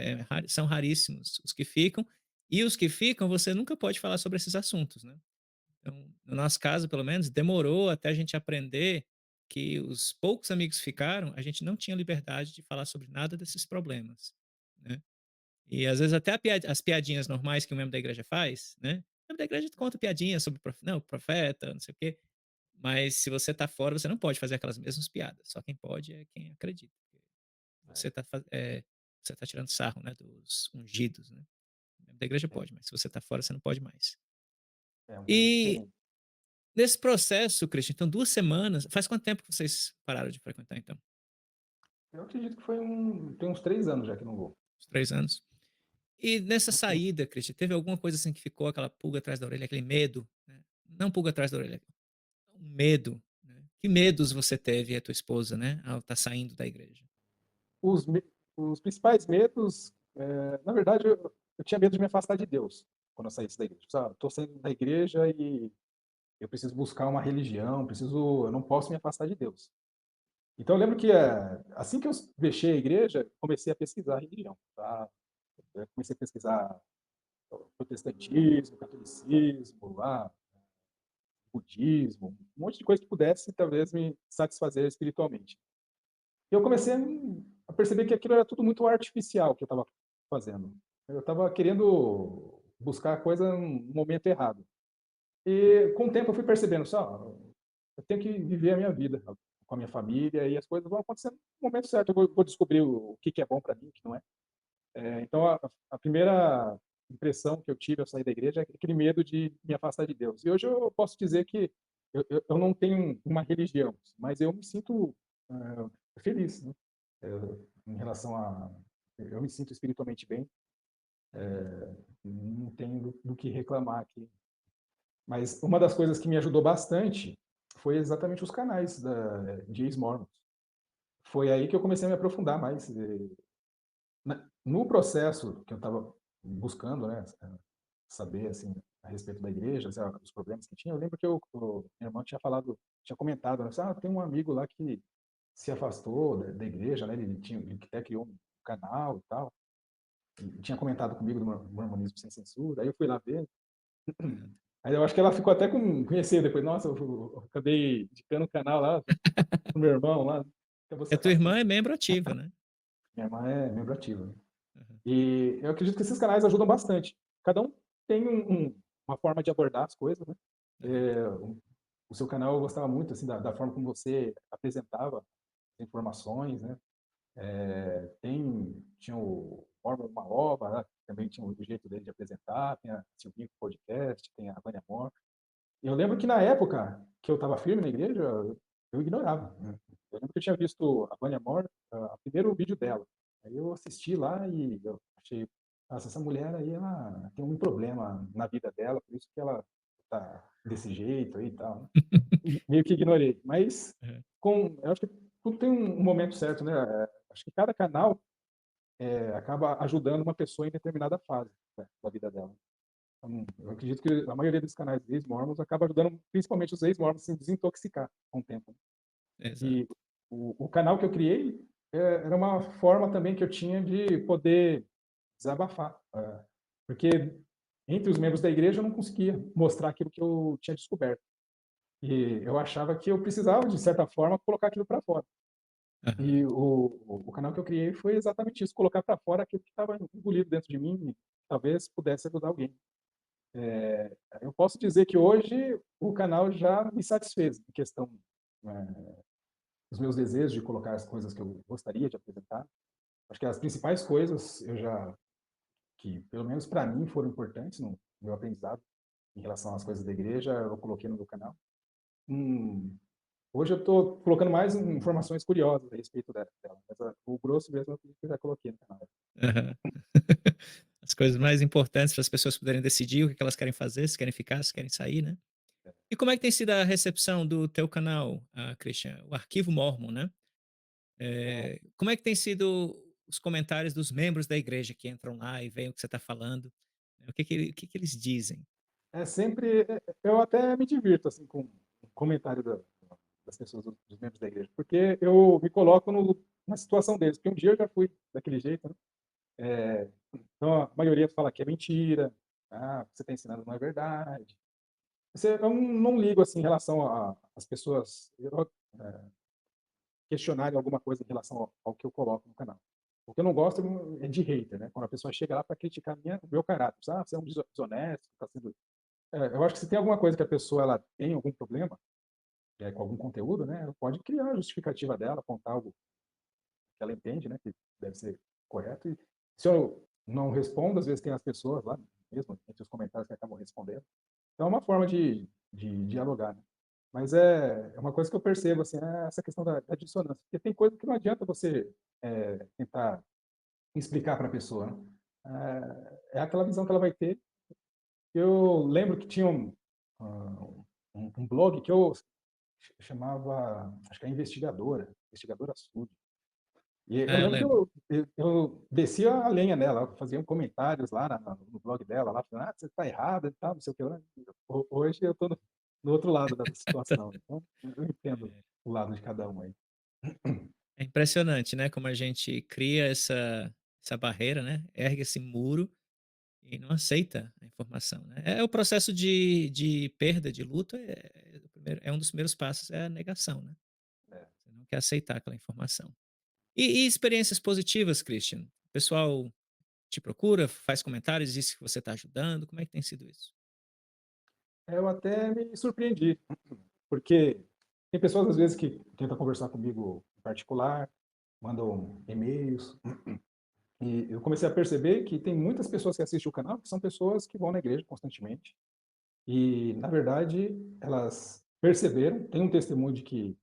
são raríssimos os que ficam, e os que ficam, você nunca pode falar sobre esses assuntos, né. Então, no nosso caso, pelo menos, demorou até a gente aprender que os poucos amigos que ficaram, a gente não tinha liberdade de falar sobre nada desses problemas, né. E às vezes até as piadinhas normais que o membro da igreja faz, né, o membro da igreja conta piadinhas sobre não, profeta, não sei o quê, mas se você tá fora, você não pode fazer aquelas mesmas piadas, só quem pode é quem acredita. Você tá você tá tirando sarro, né, dos ungidos, né. O membro da igreja é, pode, mas se você tá fora, você não pode mais. é um caso E diferente. Nesse processo, Christian, então 2 semanas faz quanto tempo que vocês pararam de frequentar então? Eu acredito que tem uns 3 anos já que eu não vou. Uns 3 anos? E nessa saída, Christian, teve alguma coisa assim que ficou aquela pulga atrás da orelha, aquele medo, né, não pulga atrás da orelha, um medo, né. Que medos você teve e a tua esposa, né, ao estar saindo da igreja? Os me os principais medos, na verdade eu tinha medo de me afastar de Deus, quando eu saísse da igreja. Tipo, tô saindo da igreja e eu preciso buscar uma religião, eu não posso me afastar de Deus. Então eu lembro que, assim que eu deixei a igreja, comecei a pesquisar religião, tá. Eu comecei a pesquisar protestantismo, catolicismo, budismo, um monte de coisa que pudesse talvez me satisfazer espiritualmente. E eu comecei a perceber que aquilo era tudo muito artificial que eu estava fazendo. Eu estava querendo buscar a coisa no momento errado. E com o tempo eu fui percebendo só, eu tenho que viver a minha vida com a minha família e as coisas vão acontecendo no momento certo. Eu vou descobrir o que que é bom para mim, o que não é. Então a primeira impressão que eu tive ao sair da igreja é aquele medo de me afastar de Deus. E hoje eu posso dizer que eu não tenho uma religião, mas eu me sinto feliz, né? Em relação a, eu me sinto espiritualmente bem, não tenho do que reclamar aqui. Mas uma das coisas que me ajudou bastante foi exatamente os canais de ex-mormons. Foi aí que eu comecei a me aprofundar mais. No processo que eu estava buscando, né, saber assim a respeito da igreja, assim, os problemas que tinha, eu lembro que minha irmã tinha comentado, né, assim, tem um amigo lá que se afastou da igreja, né, ele até criou um canal e tal, e tinha comentado comigo do mormonismo sem censura, aí eu fui lá ver. Aham. Aí eu acho que ela ficou até com receio depois, nossa, eu acabei indicando o canal lá pro meu irmão lá, acabou E se a tua afastando. irmã é membro ativa, né? Minha irmã é membro ativo, né? Aham. E eu acredito que esses canais ajudam bastante. Cada um tem uma forma de abordar as coisas, né? Aham. O seu canal eu gostava muito assim da forma como você apresentava as informações, né? Tinha o Mormon Uma Ova, né? Também tinha o jeito dele de apresentar, tem a Silvinho Podcast, tem a Vânia Mor. Eu lembro que na época que eu estava firme na igreja, eu ignorava, né? Eu lembro que eu tinha visto a Vânia Mor, o primeiro vídeo dela. Aí eu assisti lá e eu achei, nossa, essa mulher aí, ela tem um problema na vida dela, por isso que ela tá desse jeito aí e tal, né? E meio que ignorei. Mas Aham. eu acho que tudo tem um momento certo, né? Acho que cada canal acaba ajudando uma pessoa em determinada fase, né, da vida dela. Então, eu acredito que a maioria dos canais de ex-mormons acaba ajudando principalmente os ex-mormons a se desintoxicar com o tempo, né? Exato. E o canal que eu criei era uma forma também que eu tinha de poder desabafar, porque entre os membros da igreja eu não conseguia mostrar aquilo que eu tinha descoberto. E eu achava que eu precisava, de certa forma, colocar aquilo para fora. Aham. E o canal que eu criei foi exatamente isso, colocar para fora aquilo que estava engolido dentro de mim e talvez pudesse ajudar alguém. Eu posso dizer que hoje o canal já me satisfez em questão, eh, dos meus desejos de colocar as coisas que eu gostaria de apresentar. Acho que as principais coisas que pelo menos para mim foram importantes no meu aprendizado em relação às coisas da igreja, eu coloquei no meu canal. Hum, Hoje eu estou colocando mais informações curiosas a respeito dela, mas o grosso mesmo eu já coloquei no canal. Aham. As coisas mais importantes para as pessoas poderem decidir o que que elas querem fazer, se querem ficar, se querem sair, né. E como é que tem sido a recepção do teu canal, Christian? O Arquivo Mórmon, né. É, Como é que tem sido os comentários dos membros da igreja que entram lá e veem o que você está falando? O que que eles dizem? sempre, eu até me divirto assim com o comentário das pessoas, dos membros da igreja, porque eu me coloco na situação deles, porque um dia eu já fui daquele jeito, né? Então a maioria fala que é mentira, o que você está ensinando não é verdade. Eu não ligo assim em relação às pessoas questionarem alguma coisa em relação ao que eu coloco no canal. O que eu não gosto é de hater, né? Quando a pessoa chega lá para criticar o meu caráter. Você é um desonesto, tá sendo. Eu acho que se tem alguma coisa que a pessoa ela tem algum problema com algum conteúdo, né? Ela pode criar a justificativa dela, apontar algo que ela entende, né? Que deve ser correto. E se eu não respondo, às vezes tem as pessoas lá, mesmo entre os comentários que acabam respondendo. Então é uma forma de dialogar, né? Mas é uma coisa que eu percebo, assim, é essa questão da dissonância, porque tem coisa que não adianta você, tentar explicar para a pessoa, né. É aquela visão que ela vai ter. Eu lembro que tinha hã, um blog que eu chamava, acho que é Investigadora Sul. E eu Ah, eu lembro que lembro. eu descia a lenha nela, fazia comentários lá no blog dela, lá falando: "Ah, você está errada e tal, não sei o quê lá". Hoje eu estou no outro lado da situação, então eu entendo o lado de cada um aí. É impressionante, né, como a gente cria essa barreira, né, ergue esse muro e não aceita a informação, né. É o processo de perda, de luto, é um dos primeiros passos, é a negação, né. É. Você não quer aceitar aquela informação. E experiências positivas, Christian? O pessoal te procura, faz comentários, diz que você está ajudando, como é que tem sido isso? Eu até me surpreendi, porque tem pessoas às vezes que tentam conversar comigo em particular, mandam e-mails, e eu comecei a perceber que tem muitas pessoas que assistem o canal que são pessoas que vão na igreja constantemente. E, na verdade, elas perceberam, tem um testemunho de que,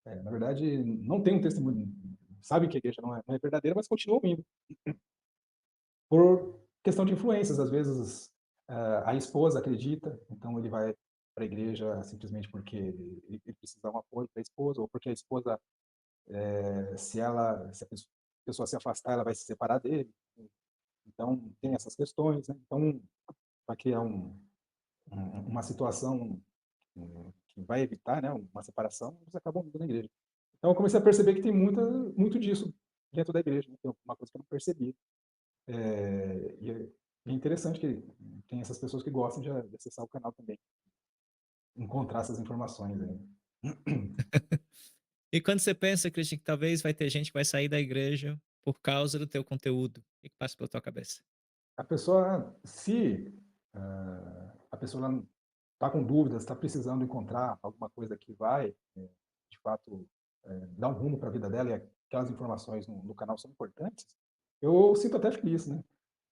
na verdade, não tem um testemunho, sabe que a igreja não é verdadeira, mas continuam indo, por questão de influências. Às vezes, a esposa acredita, então ele vai para a igreja simplesmente porque ele precisa dar um apoio para a esposa, ou porque a esposa, se a pessoa se afastar, ela vai se separar dele. Então, tem essas questões, né. Então, para criar uma situação que vai evitar, né, uma separação, eles acabam indo na igreja. Então eu comecei a perceber que tem muito disso dentro da igreja, né, que é uma coisa que eu não percebia. E é interessante que tem essas pessoas que gostam de acessar o canal também, encontrar essas informações aí. E quando você pensa, Christian, que talvez vai ter gente que vai sair da igreja por causa do teu conteúdo, o que que passa pela tua cabeça? A pessoa, se a pessoa está com dúvidas, está precisando encontrar alguma coisa que vai, de fato, dar um rumo para a vida dela, e aquelas informações no canal são importantes, eu sinto até feliz, né?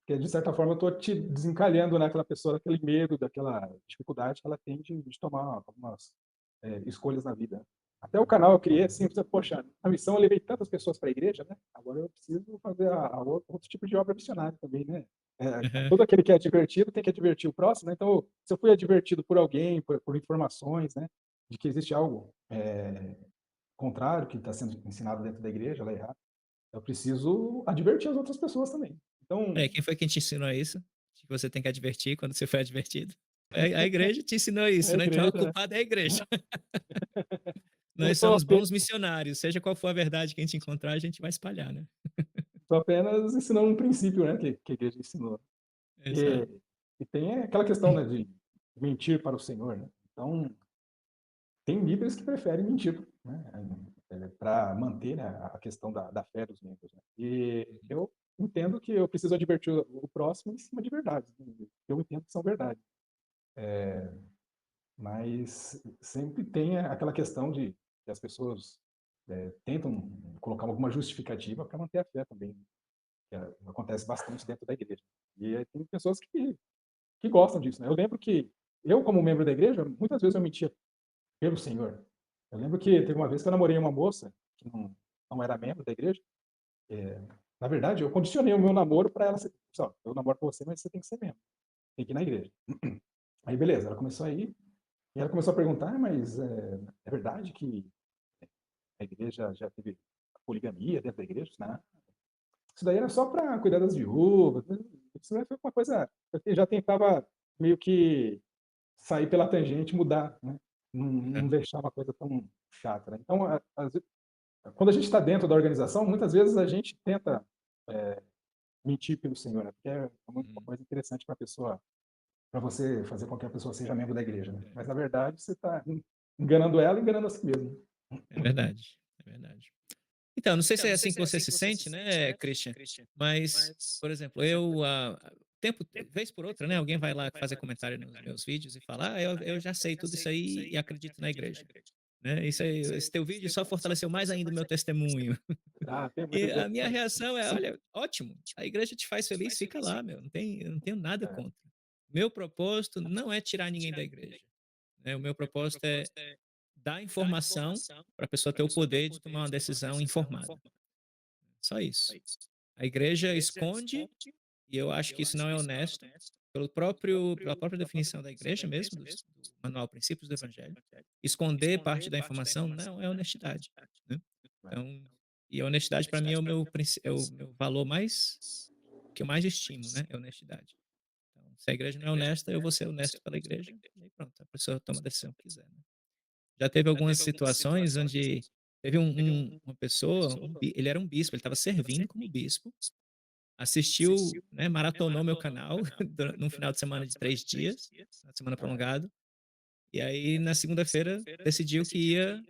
Porque, de certa forma, eu estou te desencalhando, né, aquela pessoa daquele medo, daquela dificuldade que ela tem de tomar algumas, escolhas na vida. Até o canal eu criei assim, pensei: "Poxa, a missão eu levei tantas pessoas para a igreja, né, agora eu preciso fazer a outro tipo de obra missionária também, né". Aham. Todo aquele que é divertido tem que advertir o próximo, né, então, se eu fui advertido por alguém, por informações, né, de que existe algo, contrário que está sendo ensinado dentro da igreja, lá errado, eu preciso advertir as outras pessoas também. Olha aí, Então, quem foi quem te ensinou isso? De que você tem que advertir quando você foi advertido? A igreja te ensinou isso, a né, então o igreja, né. culpado é a igreja. Eu Nós somos bons missionários, seja qual for a verdade que a gente encontrar, a gente vai espalhar, né. tô apenas ensinando um princípio, né, que a igreja ensinou. Exato. E e tem aquela questão, né, de mentir para o Senhor, né. Então, tem líderes que preferem mentir, né, pra manter, né, a questão da fé dos membros, né. E Uhum. eu entendo que eu preciso advertir o próximo em cima de verdades, né, que eu entendo que são verdades. Mas sempre tem aquela questão de que as pessoas, tentam colocar alguma justificativa para manter a fé também, né, que acontece bastante dentro da igreja. E aí tem pessoas que gostam disso, né. Eu lembro que eu, como membro da igreja, muitas vezes eu mentia pelo Senhor. Eu lembro que teve uma vez que eu namorei uma moça que não era membro da igreja. Na verdade, eu condicionei o meu namoro para ela ser: "Ó, eu namoro com você, mas você tem que ser membro, tem que ir na igreja". Aí beleza, ela começou a ir, e ela começou a perguntar: "Ah, mas é verdade que a igreja já teve poligamia dentro da igreja?" "Não, isso daí era só para cuidar das viúvas, né". Isso aí foi uma coisa, eu já tentava meio que sair pela tangente, mudar, né, não Aham. deixar uma coisa tão chata, né. Então, às ve quando a gente está dentro da organização, muitas vezes a gente tenta, eh, mentir pelo Senhor, né, porque é uma Uhum. coisa interessante para a pessoa, para você fazer com que a pessoa seja membro da igreja, né. Mas, na verdade, você está enganando ela e enganando a si mesmo. É verdade, é verdade. Então, não sei se é assim que você se sente, né, Christian, mas, por exemplo, eu, tempo vez por outra, né, alguém vai lá fazer comentário nos meus vídeos e fala: "Ah, eu já sei tudo isso aí e acredito na igreja", né, isso aí, esse teu vídeo só fortaleceu mais ainda o meu testemunho. Ah, tem E muita a gente minha reação é: "Olha, ótimo, a igreja te faz feliz, fica lá, meu, eu não tenho nada é, contra. Meu propósito não é tirar ninguém da igreja, né, o meu propósito é dar informação para a pessoa ter o poder de tomar uma decisão informada, só isso. A igreja esconde, e eu acho que isso não é honesto, pela própria definição da igreja mesmo, do manual Princípios do Evangelho, esconder parte da informação não é honestidade, né. Né. Então, e a honestidade para mim é o meu é o meu valor mais que eu mais estimo, né, é a honestidade. Então, se a igreja não é honesta, eu vou ser honesto pela igreja, e aí pronto, a pessoa toma a decisão que quiser, né. Já teve algumas situações onde teve uma pessoa, ele era um bispo, ele estava servindo como bispo, assistiu, né, maratonou meu canal num final de semana de 3 dias, na semana É, prolongado, e aí na segunda-feira decidiu que ia,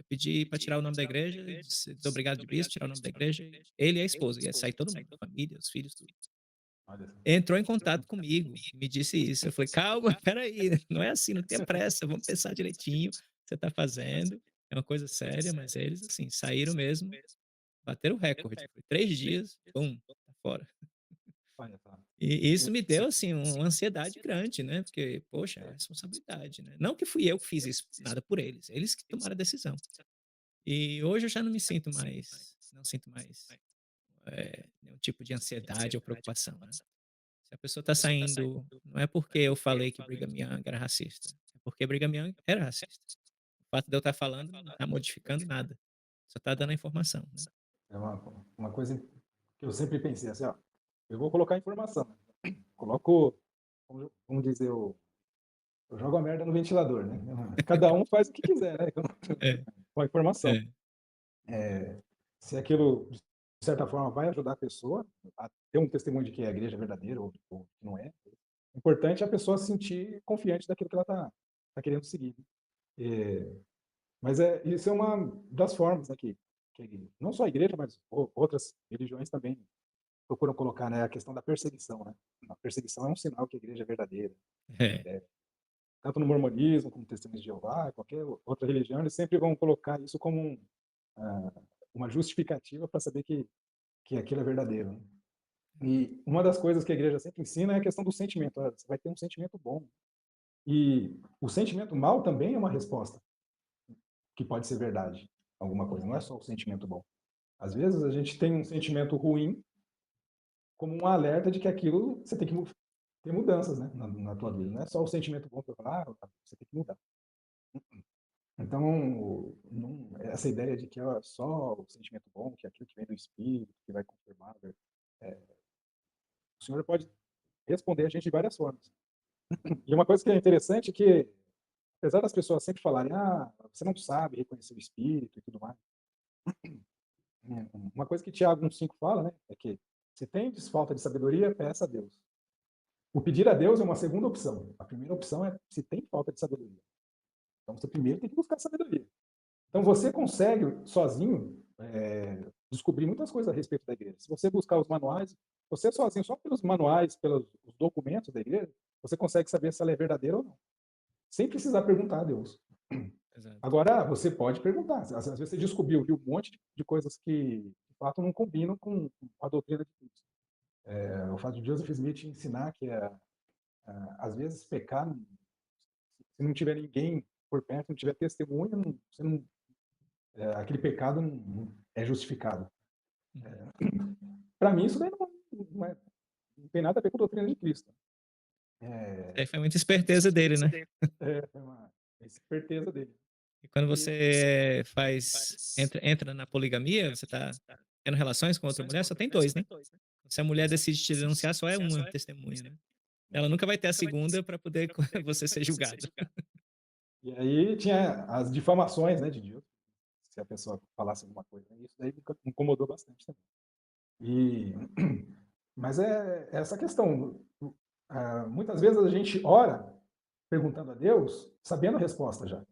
pedir para tirar o nome da igreja, se desobrigado de bispo, tirar o nome da igreja, ele e a esposa, ia sair todo mundo, a família, os filhos, tudo. olha só. Entrou em contato comigo, me disse isso, eu falei: "Calma, espera aí, não é assim, não tenha pressa, vamos pensar direitinho o que você está fazendo, é uma coisa séria", mas eles, assim, saíram mesmo, bateram o recorde, foi 3 dias, pum, tá fora. Olha só. E E isso me deu, assim, uma ansiedade grande, né, porque, poxa, é é, responsabilidade, né. Não que fui eu que fiz isso, nada por eles, eles que tomaram a decisão. E hoje eu já não me sinto mais não sinto mais, nenhum tipo de ansiedade ou preocupação, né. Se a pessoa está saindo, não é porque eu falei que Brigham Young era racista, é porque Brigham Young era racista. O fato de eu estar falando não está modificando nada, só está dando a informação, né. é uma coisa que eu sempre pensei assim, ó, eu vou colocar informação, né, coloco, vamos dizer, eu jogo a merda no ventilador, né, cada um faz o que quiser, né, É, com a informação. é, Se aquilo, de certa forma, vai ajudar a pessoa a ter um testemunho de que a igreja é verdadeira ou que não é, o importante é a pessoa se sentir confiante daquilo que ela tá querendo seguir. Mas isso é uma das formas, né, que não só a igreja, mas outras religiões também procuram colocar, né, a questão da perseguição, né. A perseguição é um sinal que a igreja é verdadeira. é, Tanto no mormonismo, como testemunhos de Jeová, qualquer outra religião, eles sempre vão colocar isso como ah, uma justificativa para saber que aquilo é verdadeiro, né. E uma das coisas que a igreja sempre ensina é a questão do sentimento. Olha, você vai ter um sentimento bom. E o sentimento mal também é uma resposta, que pode ser verdade, alguma coisa, não é só o sentimento bom. Às vezes a gente tem um sentimento ruim como um alerta de que aquilo você tem que ter mudanças, né, na tua vida. Não é só o sentimento bom que eu falo, ah, você tem que mudar. Então, essa ideia de que é só o sentimento bom, que é aquilo que vem do espírito, que vai confirmar, o Senhor pode responder a gente de várias formas. E uma coisa que é interessante é que, apesar das pessoas sempre falarem: "Ah, você não sabe reconhecer o espírito e tudo mais", uma coisa que Tiago 1,5 fala, né, é que: "Se tendes falta de sabedoria, peça a Deus". O pedir a Deus é uma segunda opção. A primeira opção é se tem falta de sabedoria. Então você primeiro tem que buscar sabedoria. Então você consegue sozinho, descobrir muitas coisas a respeito da igreja. Se você buscar os manuais, você sozinho, só pelos manuais, pelos os documentos da igreja, você consegue saber se ela é verdadeira ou não, sem precisar perguntar a Deus. exato. Agora, você pode perguntar. Às vezes você descobriu, viu um monte de coisas que, de fato, não combinam com a doutrina de Cristo. O fato de Joseph Smith ensinar que, às vezes, pecar, se não tiver ninguém por perto, não tiver testemunha, você não, aquele pecado não é justificado. Uhum. Para mim, isso daí não tem nada a ver com a doutrina de Cristo. Isso aí foi muita esperteza dele, né. É uma esperteza dele. E quando E, você entra na poligamia, você está tendo relações com outra mulher, só tem 2, né. Se a mulher decide te denunciar, só é uma testemunha, né. Ela nunca vai ter a segunda para poder você ser julgado. e aí tinha as difamações, né, de Deus, se a pessoa falasse alguma coisa. Isso daí me incomodou bastante também. E, mas é essa questão. Muitas vezes a gente ora perguntando a Deus, sabendo a resposta já.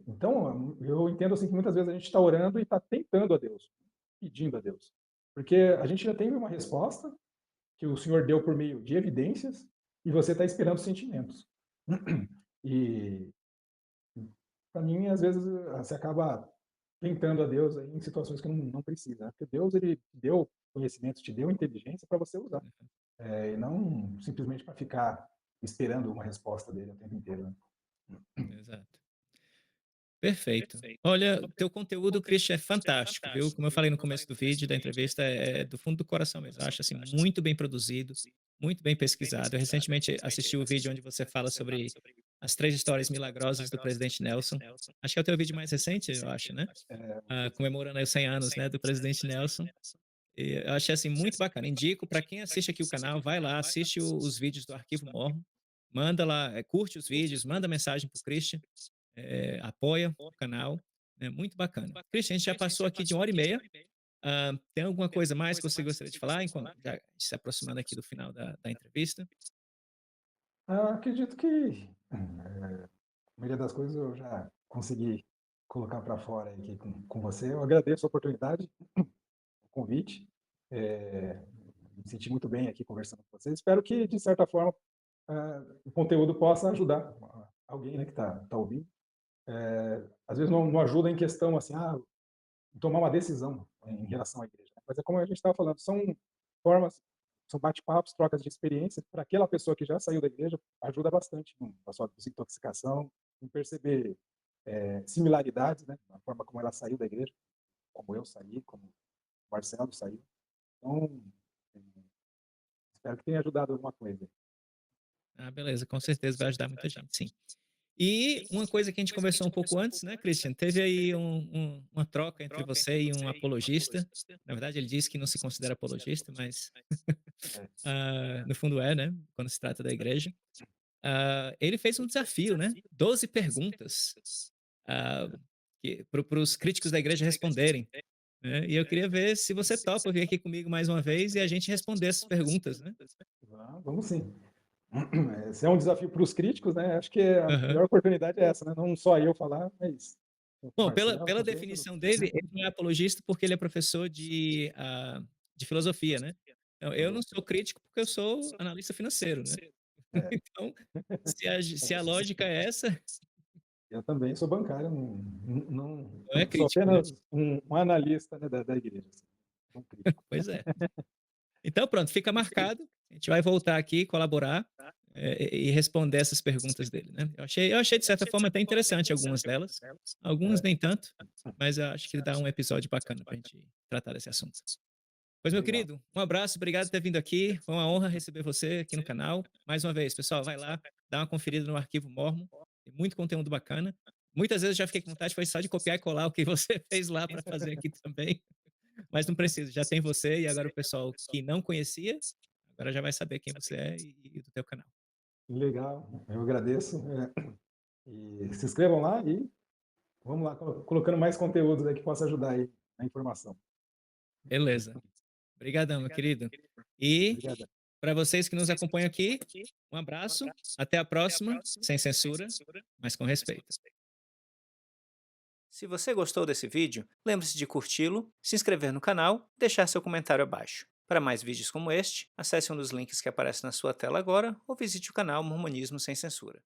Então, eu entendo assim que muitas vezes a gente está orando e está tentando a Deus, pedindo a Deus. Porque a gente já tem uma resposta que o Senhor deu por meio de evidências e você está esperando sentimentos. E, para mim, às vezes, você acaba tentando a Deus aí em situações que não precisa, né? Porque Deus, ele deu conhecimento, te deu inteligência para você usar, e não simplesmente para ficar esperando uma resposta dele o tempo inteiro, né? exato. Perfeito. Olha, o teu conteúdo, Christian, é fantástico, viu? Como eu falei no começo do vídeo, da entrevista, é do fundo do coração mesmo. Eu acho assim muito bem produzido, muito bem pesquisado. Eu recentemente assisti o vídeo onde você fala sobre as 3 histórias milagrosas do presidente Nelson. Acho que é o teu vídeo mais recente, eu acho, né? Vamos ver se Comemorando aí os 100 anos, né, do presidente Nelson. E eu achei assim muito bacana. Indico para quem assiste aqui o canal, vai lá, assiste os vídeos do Arquivo Mormon, manda lá, curte os vídeos, manda mensagem pro Christian, apoia o canal, é muito bacana. Christian, a gente já passou aqui de 1 hora e meia. Tem alguma coisa mais que você gostaria de falar, já se aproximando aqui do final da entrevista? acredito que, a maioria das coisas eu já consegui colocar para fora aqui com você. Eu agradeço a oportunidade, o convite, eh, me senti muito bem aqui conversando com você. Espero que, de certa forma, o conteúdo possa ajudar alguém, né, que está ouvindo. Às vezes não ajuda em questão, assim, tomar uma decisão em relação à igreja, né, mas é como a gente estava falando, são formas, são bate-papos, trocas de experiência, para aquela pessoa que já saiu da igreja, ajuda bastante na sua desintoxicação, em perceber, similaridades, né, na forma como ela saiu da igreja, como eu saí, como o Marcelo saiu. Então, eh, espero que tenha ajudado alguma coisa. Beleza, com certeza vai ajudar muita gente, sim. E uma coisa que a gente conversou um pouco antes, né, Christian, teve aí uma troca entre você e um apologista. Na verdade, ele disse que não se considera apologista, mas É, no fundo é, né, quando se trata da igreja. Ele fez um desafio, né? 12 perguntas ah, para os críticos da igreja responderem. Né? E eu queria ver se você topa vir aqui comigo mais uma vez e a gente responder essas perguntas, né? vamos sim. Se é um desafio para os críticos, né, acho que a Aham. melhor oportunidade é essa, né, não só eu falar, mas o Bom, Marcelo, pela também, todo definição dele, ele não é apologista porque ele é professor de filosofia, né? Então, eu não sou filosofia. crítico porque eu sou analista financeiro, né? É, Então, se a lógica é essa, eu também sou bancário, não não é sou crítico, né? apenas um analista, né, da igreja, assim, um crítico. Pois é. Então pronto, fica marcado, a gente vai voltar aqui, colaborar, e responder essas perguntas dele, né. Eu achei de certa forma até interessante algumas delas, algumas É, nem tanto, mas eu acho que dá um episódio bacana pra gente tratar desse assunto. Pois meu legal. querido, um abraço, obrigado por ter vindo aqui, foi uma honra receber você aqui no canal. Mais uma vez, pessoal, vai lá, dá uma conferida no Arquivo Mormon, tem muito conteúdo bacana. Muitas vezes eu já fiquei com vontade, foi só de copiar e colar o que você fez lá para fazer aqui também. Mas não precisa, já tem você e agora o pessoal que não conhecia, agora já vai saber quem você é e do teu canal. Legal, eu agradeço, e se inscrevam lá e vamos lá, colocando mais conteúdos aí que possa ajudar aí na informação. Beleza. Obrigadão, meu querido. E Obrigado. para vocês que nos acompanham aqui, um abraço, até a próxima, sem censura, mas com respeito. Se você gostou desse vídeo, lembre-se de curti-lo, se inscrever no canal e deixar seu comentário abaixo. Para mais vídeos como este, acesse um dos links que aparece na sua tela agora ou visite o canal Mormonismo Sem Censura.